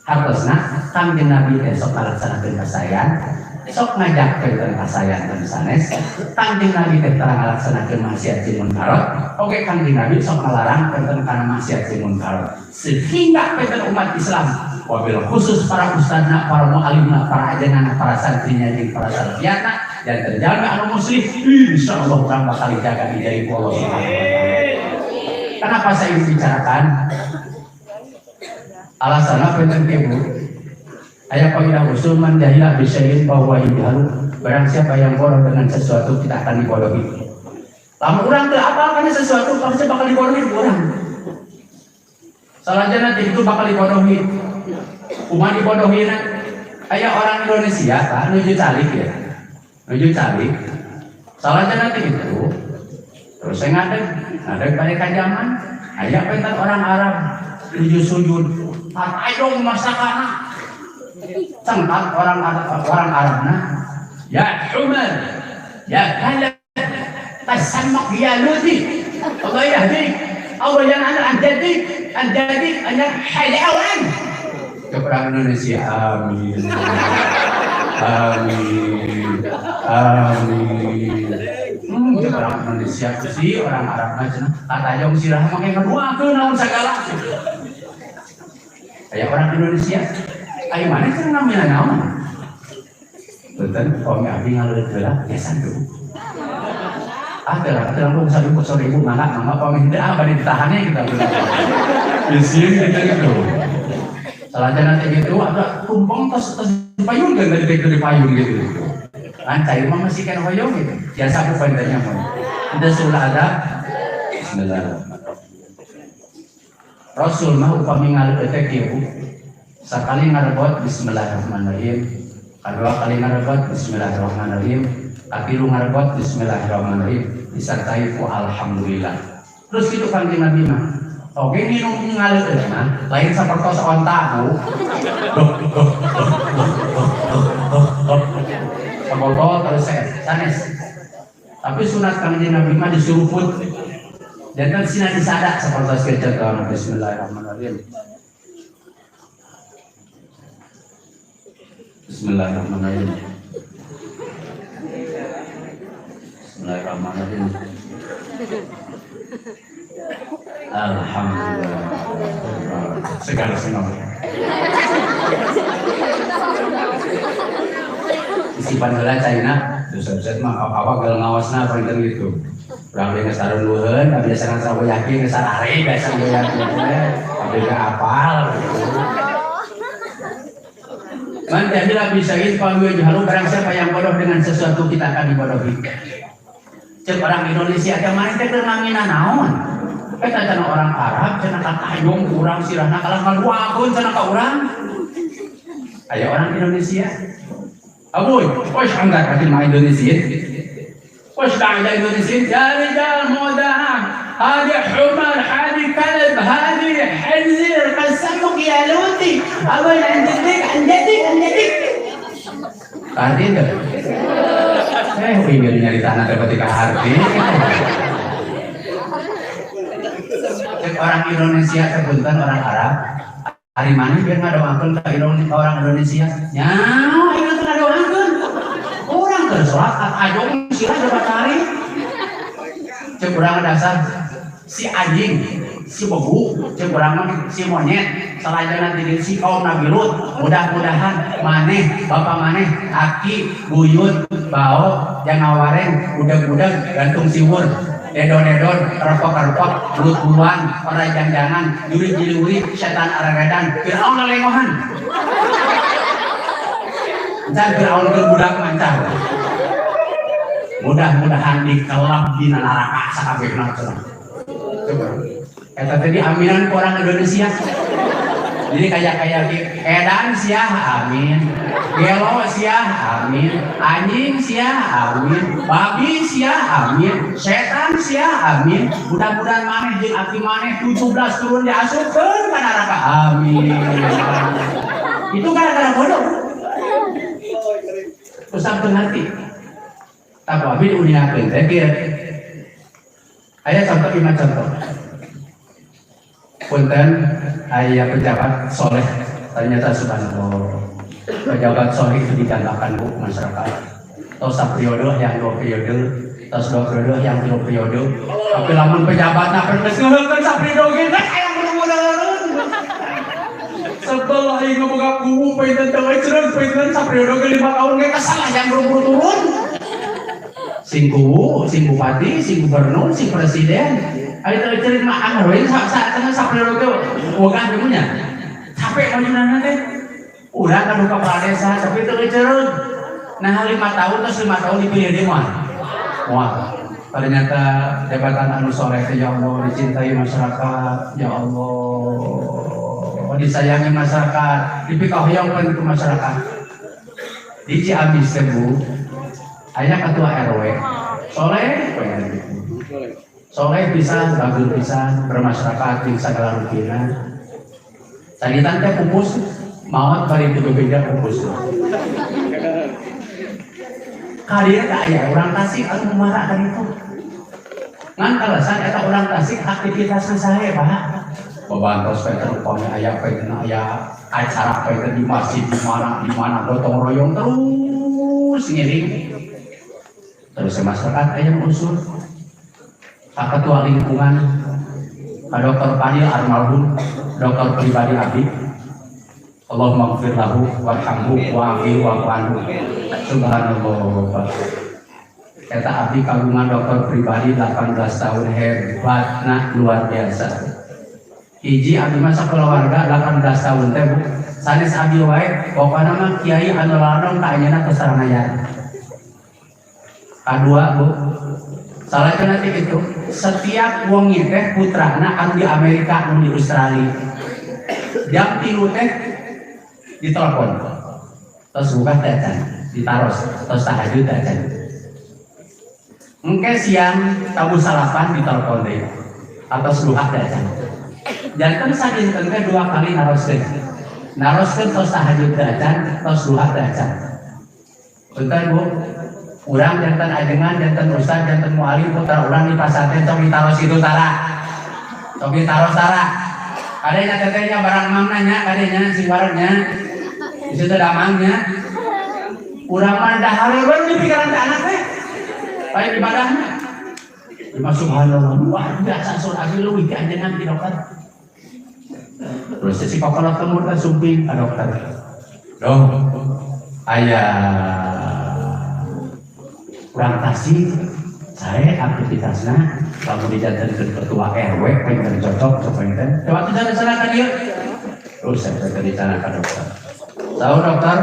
Harusnya kanjeng Nabi esok melaksanakan kasayan, esok ngajak ke kasayan dan sanes. Kanjeng Nabi terang melaksanakan maksiat munkar. Oke, kanjeng Nabi esok melarang tentang karena maksiat munkar. Sehingga pada umat Islam, wabil khusus para ustadzna, para mu'alimna, para ajengan, para santrinya, dan para salafiyatna yang terjaga anu muslim, insya Allah orang bakal dijaga di dari Allah Subhanahu wa Ta'ala. Kenapa saya ingin bicarakan? Alasannya penting ibu. Ayat qaidah usul man jahilah bisyai'in bahwa yudhalu. Barang siapa yang bodoh dengan sesuatu tidak akan dibodohi. Lama orang tidak apa karena sesuatu pasti bakal dibodohi orang. Salahnya nanti itu bakal dibodohi. Umat dibodohi nak. Ayat orang Indonesia kan nuju calik ya. Nuju calik. Salahnya nanti itu. Terus saya ngadeg pada kajaman. Ayat pentas orang Arab nuju sujud. Ayo masakan. Tempat orang Arabna. Ya Umar, ya Khalid, tasammak ya Luti. Allah yahdi. Allah yang anjadi anak halawan. Ke orang Indonesia, amin. Amin. Amin. Ke orang Indonesia sih orang Arab aja. Kata yang sirah makai kedua ke naon segala. Kayak orang Indonesia. Ayo mana kan namanya naon? Betul, kami abdi ngalurit gelah, biasa tuh. Telah pun saya ikut sore ibu mangga kami tidak apa ditahannya kita betul. Biasanya kita gitu. Salahnya nanti gitu ada tumpeng tas payung kan dari payung gitu. Ancai mah masih kan payung gitu. Biasa aku pandanya mau. Ada sudah ada. Bismillahirrahmanirrahim. Rasul mah upami ngalut teh kieu. Sakali ngarebot bismillahirrahmanirrahim, kedua kali ngarebot bismillahirrahmanirrahim, katilu ngarebot bismillahirrahmanirrahim, disertai ku alhamdulillah. Terus kitu Kanjeng Nabi mah. Oke minum ngalut teh mah lain sapertos onta ku. Sabotol terus sanes. Tapi sunat Kanjeng Nabi mah disuruput. Dan kan sina disada sapertos kecet bismillahirrahmanirrahim. Bismillahirrahmanirrahim. Bismillahirrahmanirrahim. Alhamdulillah. Segala senang. Isi panggala China, dosa-dosa mah awak gal ngawasna paling gitu. Urang deui sareng luheuh, biasa kan sareng yakin sarare biasa yakin. Tapi enggak apal. Man jadilah bisain kalau jahalu barang siapa yang bodoh dengan sesuatu kita akan dibodohi. Cek orang Indonesia yang mana teh ngangina naon? Eta cenah orang Arab cenah katayung urang sirahna kalah ngaluakeun cenah ka urang. Aya orang Indonesia. Aboy, wes anggar hati mah Indonesia. Wes ada Indonesia jadi mudah. هذه حمار هذه كلب هذه حنزير قسمك يا لوتي أول عندك Arti itu, pinggir nyari tanah ketika arti. Orang Indonesia sebutan orang Arab. Hari mana biar nggak doakan ke orang Indonesia? Nyawa itu nggak doakan. Orang tersolat ajong sila dapat hari. Cekurang dasar si anjing, si bebu, cekurang si monyet. Selanjutnya nanti si kaum Nabi Lut, mudah-mudahan maneh, bapak maneh, aki, buyut, bau, jangan wareng, budak-budak, gantung siwur, dedon-dedon, repok-repok, bulut-buluan, orang jangan-jangan, juri-juri, setan aragedan, Fir'aun lelengohan. Dan Fir'aun ke budak mancar. Mudah-mudahan dikelap di neraka sakabeh naon. Coba. Eta tadi aminan ku orang Indonesia. Jadi kayak edan siah amin, gelo siah amin, anjing siah amin, babi siah amin, setan siah amin. Mudah-mudahan maneh jeung aki maneh 17 turun diasupkeun ka neraka amin. Itu gara-gara bodoh. Terus sampeun hati. Tapi abi uniakeun teh kieu. Aya contoh 5 contoh. Punten ayah pejabat soleh, ternyata subhanallah pejabat soleh itu didandakan bu masyarakat. Tos periode yang 2 periode, tos 2 periode yang 3 periode. Tapi lamun pejabat nak ngeuseuheun sa periode ge aya mudah-mudahan. Setelah ieu boga kubu painten teh cereuh painten sa periode ge 5 tahun ge kasalah yang buru-buru turun. Sing kubu, sing bupati, sing gubernur, sing presiden. Ari teh cerit mah anu we saat sapero teh boga demunya. Capek majunana teh. Urang ka kepala desa tapi teu cerit. Nah 5 tahun terus 5 tahun dipilih deui moal. Moal. Ternyata jabatan anu soleh teh ya Allah dicintai masyarakat, ya Allah. Disayangi masyarakat, dipikahoyongkeun ke masyarakat. Di Ciamis teh Bu, aya ketua RW. Soleh soleh bisa, bagus bisa, bermasyarakat di segala rukina. Sanitan teh pupus, maut bari kudu beda pupus. Kalian tak aya orang Tasik anu marah ka ditu. Ngan kalasan eta orang Tasik aktivitasna sae Pak. Bebantos pe upami aya acara pe di masjid di mana gotong royong terus ngiring. Terus masyarakat aya unsur Ketua lingkungan, Dr. Panil almarhum, dokter pribadi Abi. Allahumma ighfir lahu warhamhu wa'afihi wa'fu anhu. Subhanallah. Eta Abi kagungan dokter pribadi 18 tahun hebatna luar biasa. Hiji Abi masa keluarga 18 tahun teh Bu. Sanes Abi wae pokona mah kiai anu lanom ka anyana kesaranaya. Kadua Bu. Salah nanti itu setiap wong teh putrana anu di Amerika anu di Australia jam 3 teh ditelepon terus buka dacan ditaros terus tahajud dacan engke siang tabu salapan ditelepon deh atau duha dacan jantan sadinten teh 2 kali naroskeun terus tahajud dacan terus duha dacan bentar Bu urang jantan ajengan, jantan ustad, jantan mualim, putar urang di pasantren sok ditaros itu tara, sok ditaros tara. Kadenya tetenya barang mamnanya, kadenya si warungnya, di situ damangnya. Urang mah dahareun di pikiran teh anak teh, baik ibadahnya. Cuma subhanallah, wah biasa surah leuwih ka ajengan di dokter. Terus si kokolo temu teh sumping ka dokter. Dong, aya kurang kasih saya aktivitasnya kalau dijantankan ketua RW pengen cocok pengen coba tidak dilaksanakan dia terus saya dilaksanakan dokter tahu dokter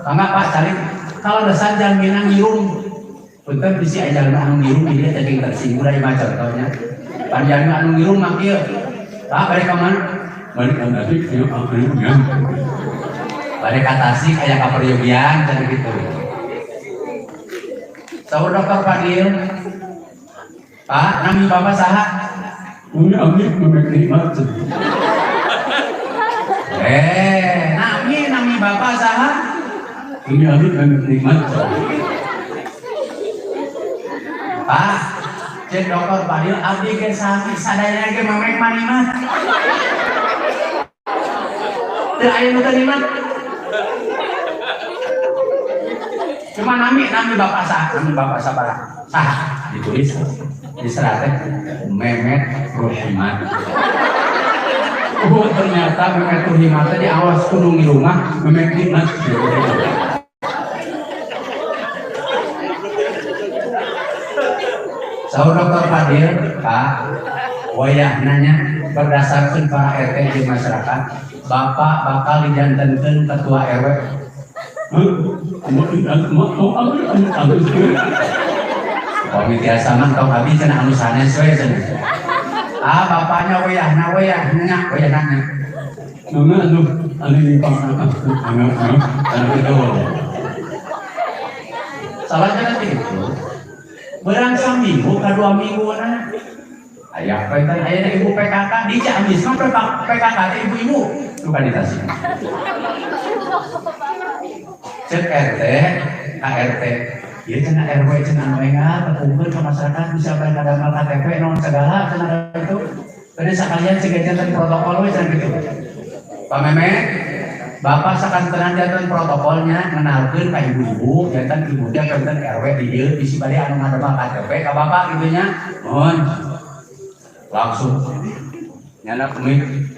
enggak Pak cari kalau dasar jaminan ngirum betul bisa aja anu ngirum dia jadi tersinggung dari macam contohnya panjang anu ngirum makil Pak balik ke mana balik ke Tasik balik ke Tasik kayak kaperyogian jadi gitu. Tahu dokter Fadil, Pak, nami Bapak saha? Umi ambil menikmat. Nami Bapak saha? Umi ambil menikmat. Pak, cek dokter Fadil, abdi ke sami sadaya ke memek manimah. Teu aya nu nikmat. Cuma nami Bapak sabar sah ditulis di seratnya Memet Ruhimat. Ternyata Memet Ruhimat di awas kudu di rumah Memet Ruhimat. Saur dokter Fadil, Pak, wayah nanya berdasarkan para RT di masyarakat, Bapak bakal dijantankan ketua RW. Komite asaman kau habis cenah anu sanes we cenah. Bapaknya wayah nanya. Nama anu di pangkat itu. Salah cenah itu. Berang saminggu ka 2 minggu na. Aya ibu PKK di Ciamis mah PKK teh ibu-ibu bukan di Tasik. Cek RT, ART, ya cenah RW cenah anu enggak ketungkeun ke masyarakat bisa berdamel KTP non segala cenah itu. Tadi sekalian jantan protokol we cenah gitu. Pak Memet, Bapak sakantenan jantan protokolnya ngenalkeun ka ibu-ibu, jantan ibu teh jantan RW di dieu bisi bade anu ngadamel KTP ka Bapak kitu nya. Mohon. Langsung nyana kemik.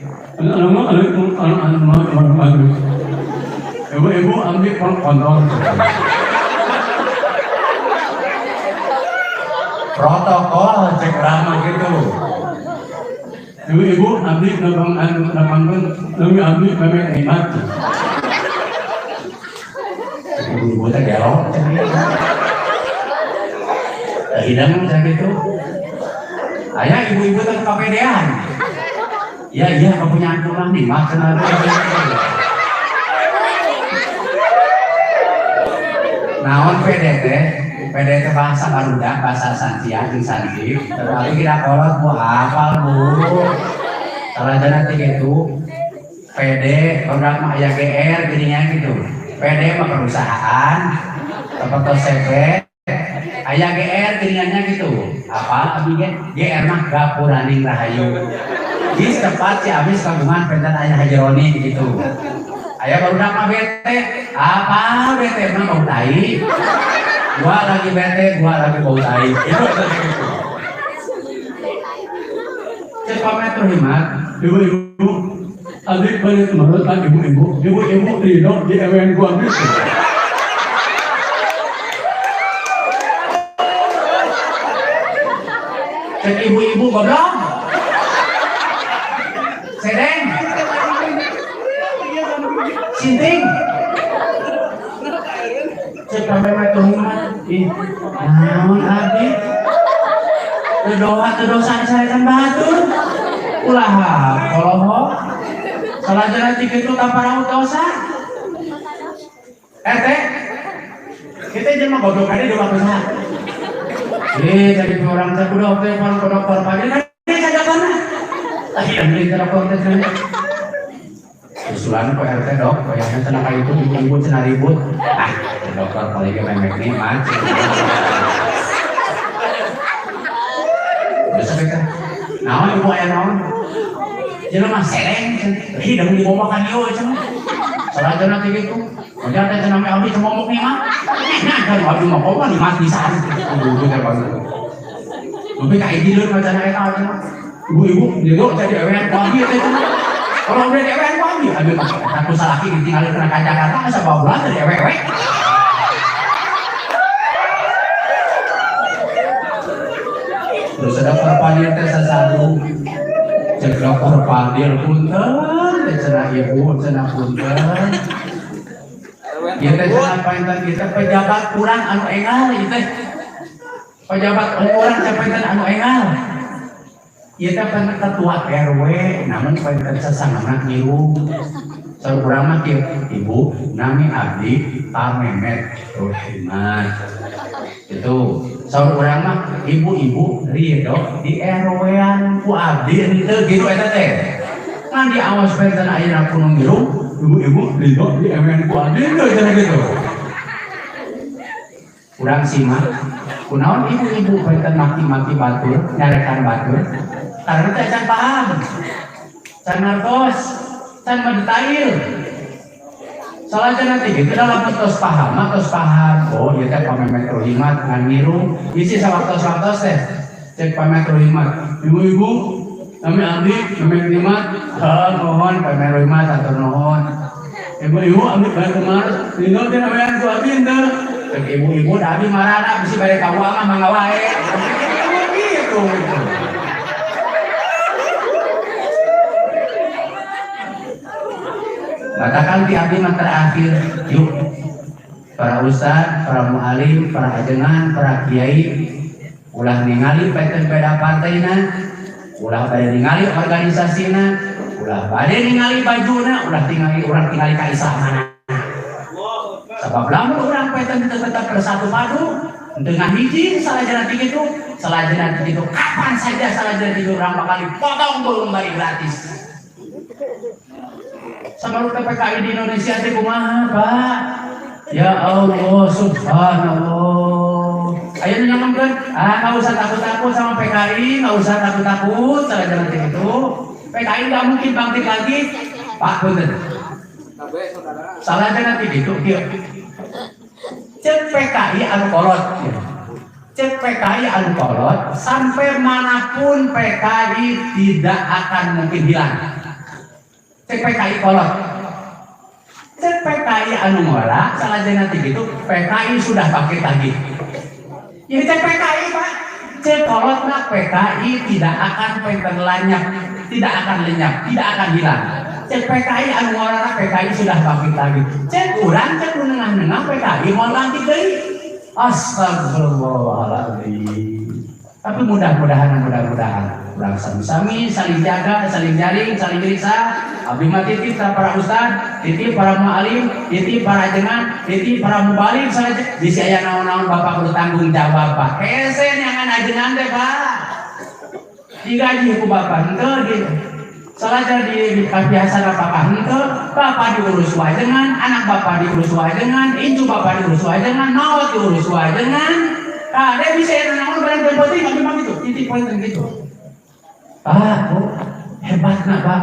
Ibu ambil kontrol. Protokol cek ramah gitu. Ibu ambil nabang ambil hemat. Ibu teh gelok. Hidang cek gitu. Ayah ibu-ibu teh kepedean. Iya kepunyaan tulang nih makan ada. Naon PDT bahasa Garuda, bahasa Santia, jeung Santi. Tapi kita kolot Bu hafal Bu. Salah nanti gitu. PD produk mah aya GR jadinya gitu. PD mah perusahaan, atau CV. Aya GR jadinya gitu. Apa abi GR mah Gapuraning Rahayu. Di tempat si abis kagungan pentas aya Hajaroni gitu. Ayah baru nama bete, apa bete mah bau tai. Gua lagi bete, gua lagi bau tai. Itu gitu. Cek Memet Ruhimat, ibu-ibu, adik balik menurut ibu-ibu ridho di EWN gua gitu. Cek ibu-ibu goblok. Sedeng. Sinting. Cek Memet Ruhimat. Naon abdi? dosa saya kan batur. Ulah kalau salah jalan itu kaparaut dosa. Kita jangan bodoh kali di waktu saat. Jadi orang tak kuda oke orang dokter pagi kan dia ada mana? Lagi yang beli dokter tadi. Usulan kok RT dok, kayaknya tenang kayak itu ibu cina ribut. Dokter paling memek nih mas. Bisa kan? Naon ibu ayah naon? Jadi mas sereng, hidup di bawah kan yo cuma. Salah jalan kayak gitu. Kemudian ada namanya Abi cuma ngomong nih mah. Nah kalau Abi mau ngomong nih mas bisa. Ibu terbaru. Tapi kayak di luar macam apa aja. Ibu dia jadi ewen Abi itu cuma. Kalau udah ewen Abi, Abi aku salah lagi ditinggalin kena Jakarta masa bawa bulan dari ewen. Terus ada perpandir tes satu. Cek dokter pandir punten, cenah ibu, cenah punten. Ieu teh cenah painten kita pejabat kurang anu engal ieu teh. Pejabat kurang painten anu engal. Ieu teh ketua RW, namun painten sasangana ngilu. Saur urang mah kieu, Ibu, nami abdi Pak Memet Rohimat. Itu saur urang mah ibu-ibu ridho di RW-an ku abdi henteu kitu eta teh. Ngan diawas painten ayeuna kuno ngilu, ibu-ibu ridho di RW-an ku abdi henteu cenah kitu. Urang simak, kunaon ibu-ibu painten maki-maki batur, nyarekan batur. Karena teh can paham. Can ngertos, can mendetail. Salah aja nanti gitu dalam tos paham. Oh iya teh Pamemet Rohimat ngan ngiru isi sawaktos-waktos teh cek Pamemet Rohimat. Ibu-ibu kami abdi Pamemet Rohimat mohon Pamemet Rohimat atur nuhun. Ibu-ibu abdi bae kemar dino teh awean ku abdi teh cek ibu-ibu da abdi marana bisi bare ka mah mangga wae gitu. Katakan di abdi mah terakhir, yuk para ustad, para mualim, para ajengan, para kiai, ulah ningali painten beda partaina, ulah bade ningali organisasina, ulah bade ningali bajuna, ulah tingali kaislaman. Sebab lamun urang painten tetap bersatu padu, dengan hiji salajana kitu, kapan saja salajana kitu urang bakal dipotong belum bari gratis. Sama PKI di Indonesia teh kumaha, Pak? Ya Allah, subhanallah. Ayo nyamankeun, enggak usah takut-takut sama PKI, enggak usah takut-takut cara jalan itu. PKI enggak mungkin bangkit lagi. Pak punten. Salah jangan gitu, kieu. Cek PKI anu kolot. Cek PKI anu kolot, sampai manapun PKI tidak akan mungkin hilang. Cek PKI kolot, cek PKI anu ngolah, salah nanti gitu, PKI sudah bangkit lagi. Jadi cek PKI Pak, cek kolot nak PKI tidak akan lenyap, tidak akan hilang. Cek PKI anu ngolah, PKI sudah bangkit lagi. Cek urang, cek nengah-nengah PKI mau bangkit lagi. Astagfirullahaladzim. Tapi mudah-mudahan urang sami-sami saling jaga, saling jaring, saling periksa. Abdi mah titip para ustad, titip para mualim, titip para ajengan, titip para mubalik saja. Bisa aya naon-naon Bapak bertanggung jawab Pak. Kesen yang ajengan teh Pak. Digaji ku Bapak henteu gitu. Salah jadi biasa Bapak henteu, Bapak diurus wajengan, anak Bapak diurus wajengan, incu Bapak diurus wajengan, maot diurus wajengan. Dia bisa yang namun barang yang penting kami memang itu titik poin gitu. Pak, hebat nak Pak,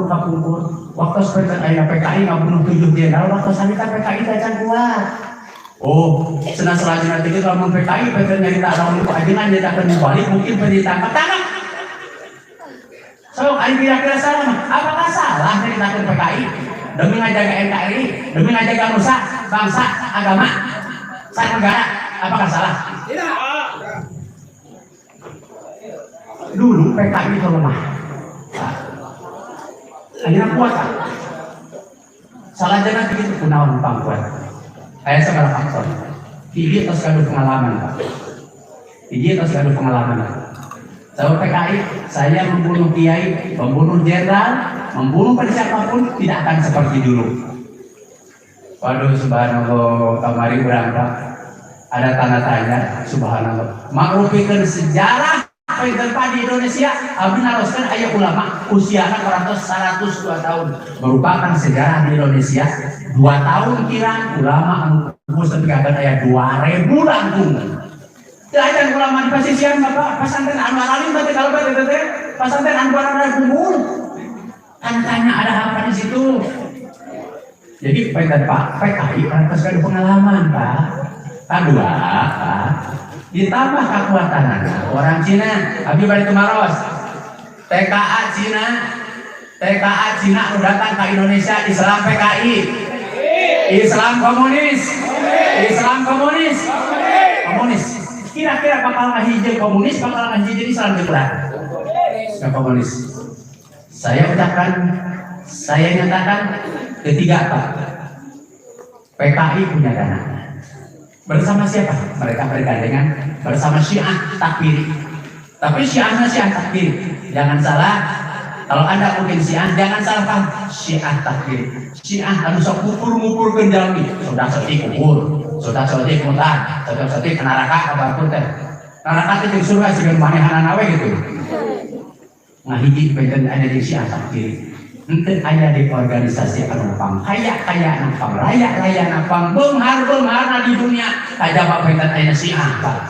kapungkur. Waktu seperti ayah PKI nggak bunuh 7 jenderal, waktu samita PKI tidak kuat. Oh, senang selanjutnya nanti kalau PKI pengen nyari tak tahu itu ajengan dia akan balik mungkin ditangkap tangan. So, kira-kira salah, apakah salah ceritakan PKI demi ngajaga NKRI, demi ngajaga nusa, bangsa, agama, satu negara? Apakah salah? Tidak. Dulu PKI itu lemah. Akhirnya kuat kan? Salah jangan begitu kunaon pangkuat. Saya segala faktor. Hiji atas kado pengalaman. Saya PKI, saya membunuh kiai, membunuh jenderal, membunuh pada siapapun tidak akan seperti dulu. Waduh, subhanallah, kemarin berangkat ada tanda tanya, subhanallah. Makrupikeun sejarah Pak di Indonesia, abdi naroskeun aya ulama usiana 102 tahun, merupakan sejarah di Indonesia 2 tahun kirang ulama anu kumpul tegagan aya 2000 langkung. Teu ulama di pasisian Bapak, pasantren anu alim teh kalau teh pasantren anu barang kumpul. Tanya ada apa di situ? Jadi Pak PKI kan pengalaman Pak. Kedua, Pak, ditambah kekuatan orang Cina, abi balik ke Maros, TKA Cina udah datang ke Indonesia, Islam PKI, Islam komunis. Kira-kira bakal ngahijil komunis, bakal ngahijil Islam juga, komunis. Saya nyatakan ketiga Pak, PKI punya dana. Bersama siapa? Mereka bergandengan bersama Syiah takfir. Tapi Syiahnya Syiah takfir. Jangan salah, kalau Anda mungkin Syiah, jangan salah paham. Syiah takfir. Syiah anu sok ngukur jalmi. Sudah setik kubur, sudah setik mutan, sudah setik neraka apapun teh. Neraka teh jeung surga siga manehanana we gitu. Ngahiji benten aya di Syiah takfir. Enten aya di organisasi anu kaya nampang raya nampang beumhar di dunia aja Pak benten aya Syiah Pak.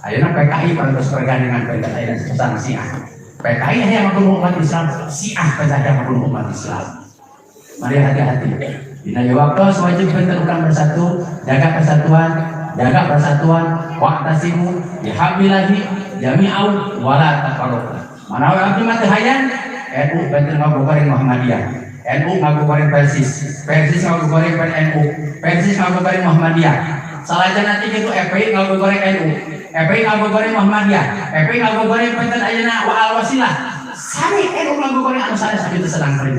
Ayeuna PKI parantos pergandengan benten aya kesana Syiah. PKI aya mabunuh umat Islam, Syiah saja mabunuh umat Islam. Mari hati-hati. Dina waktu wajib benten ukang bersatu, jaga persatuan, wa'tasimu bihablillahi jami'an wala tafarraqu. Manawi abdi mah teu hayang NU benten ngagugoreng Muhammadiyah, NU ngagugoreng Persis ngagugoreng NU, Persis ngagugoreng Muhammadiyah. Salajan nanti itu FPI ngagugoreng NU, FPI ngagugoreng Muhammadiyah, FPI ngagugoreng benten ayeuna wa'al wasilah. Sami NU ngagugoreng anu sanes kitu sedang kering.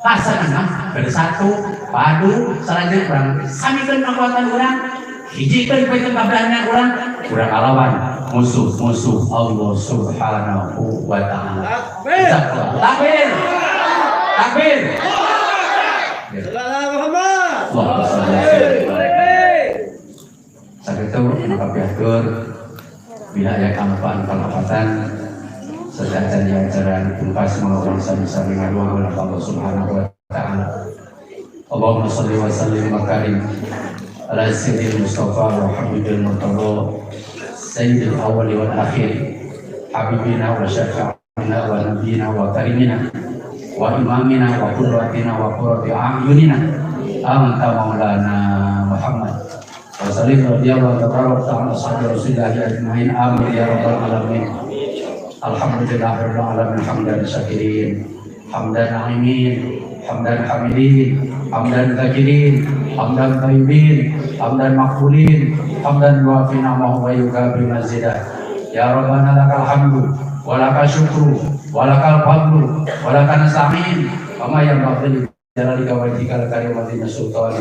Hasanah bersatu, padu, salajan urang samikeun kekuatan urang, hijikeun benten bablahan urang kalawan musuh Allah Subhanahu wa ta'ala. Takbir. Sakitu ngapiatur bila aya kampaan sedajan yang ajaran pungkas mawon sami-sami ngaluhur Allah Subhanahu wa ta'ala. Allahumma shalli wa sallim wa karim ala sayyidil Mustafa wa habibul Murtada Sayyidil awwali wal akhir habibina wa syafi'ina wa nabiyina wa karimina wa imamina wa qurratina wa qurrati a'yunina anta maulana Muhammad wa sallim radhiyallahu ta'ala ashabi Rasulillah ajmain amin ya rabbal alamin. Alhamdulillahirabbil alamin hamdan syakirin hamdan na'imin hamdan hamidin hamdan zakirin hamdan thayyibin hamdan maqbulin hamdan yuafi namahu wa yukafi mazidah. Ya Rabbana lakal hamdu wa lakal syukru wa lakal fadlu wa lakal nasta'in wa ma yanbaghi jalika wa jikal karimatin sultan.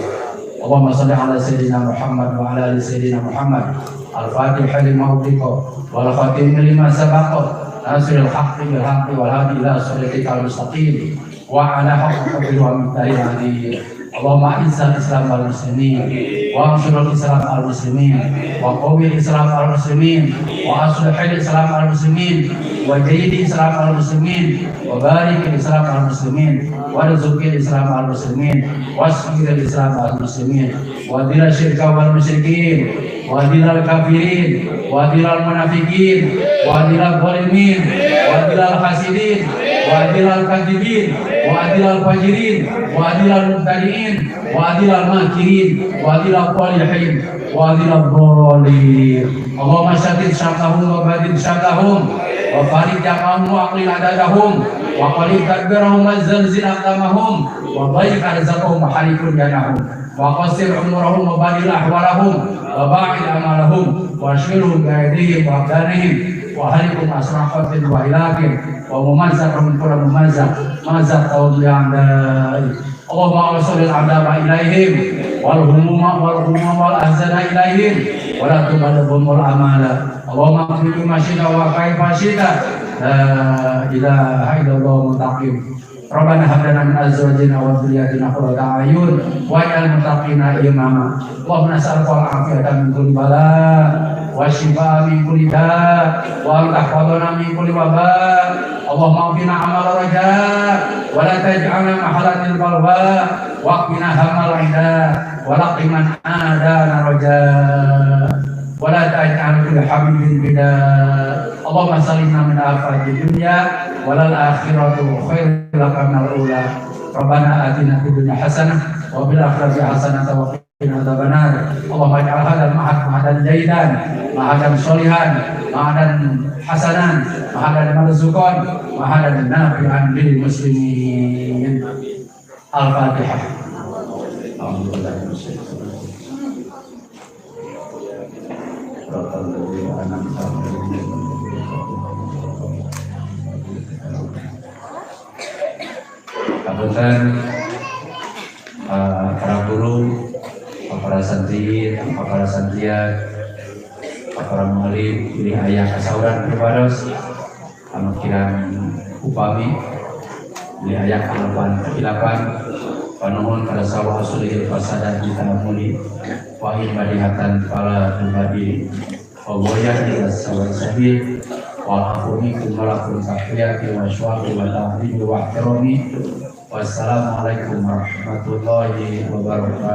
Allahumma shalli ala sayyidina Muhammad wa ala ali sayyidina Muhammad al-fatih lima ughliqa wal khatim lima sabaqa nasrul haqqi bil haqqi wal hadi ila siratikal mustaqim wa ala haqqi wa miqdarihi. Allahumma izzal Islam wal muslimin wa ansurul Islam al muslimin wa qawwil Islam al muslimin wa aslihil Islam al muslimin wa jayyid Islam al muslimin wa barik Islam al muslimin wa rizqil Islam al muslimin wa asfir Islam al muslimin wa dil syirka wal musyrikin wa dil kafirin wa dil munafiqin wa dil zalimin wa dil hasidin wa dil kadibin wa dil fajirin wa dil mubtadi'in wa dil makirin wa dil qalihin wa dil dhalin. Allahumma syaddid syaqahum wa badid syaqahum wa farid jam'ahum wa aqlil adadahum wa qalib tadbirahum wa zalzil aqdamahum wa dhayyq arzaqahum wa harikun janahum wa qasir umurahum wa badil ahwalahum wa ba'id amalahum wa ashghilhum bi'aydihim wa abdanihim wa halikum asrafatin wa ilakin wa mumazzaqahum kulla mumazzaq mazzaq tawdi'an. Allahumma awsalil adaba ilaihim wal humuma wal ahzana ilaihim wa la tuballighum wal amala. Allahumma qfir ma syi'ta wa kaifa syi'ta. La ilaha illallah muttaqin. Rabbana hab lana min azwajina wa dhurriyyatina qurrata a'yun waj'alna muttaqina imama. Allahumma nas'aluka al-'afiyata min kulli bala' wa shifaa min kulli da' wa tahfadhana min kulli waba'. Allahumma qina amal raja wa la taj'alna mahalatil balwa wa qina hamal 'ida wa laqiman adana raja wa la taj'al kull habibin bida. Allahumma salimna min afati dunya walal akhiratu khairul laka minal ula. Rabbana atina fid dunya hasanah wa fil akhirati hasanah wa qina adzabannar. Allahumma ij'al hadzal ma'had ma'hadan jayyidan, ma'hadan sholihan, ma'hadan hasanan, ma'hadan marzuqan, ma'hadan nafi'an lil muslimin. Al-Fatihah. Alhamdulillah. Kabutan para guru, para santri, para santrian, para murid, pilih ayah kasauran berbaros, anu kirang upami, pilih ayah kalapan kehilapan, panuhun pada sawah sulihil fasadan kita muli, wahid badihatan pala dubadi, waboyan ila sawah sabil, walakuni kumalakun takwiyati wa syu'ati wa ta'adimi wa ahtirami. Wassalamualaikum warahmatullahi wabarakatuh.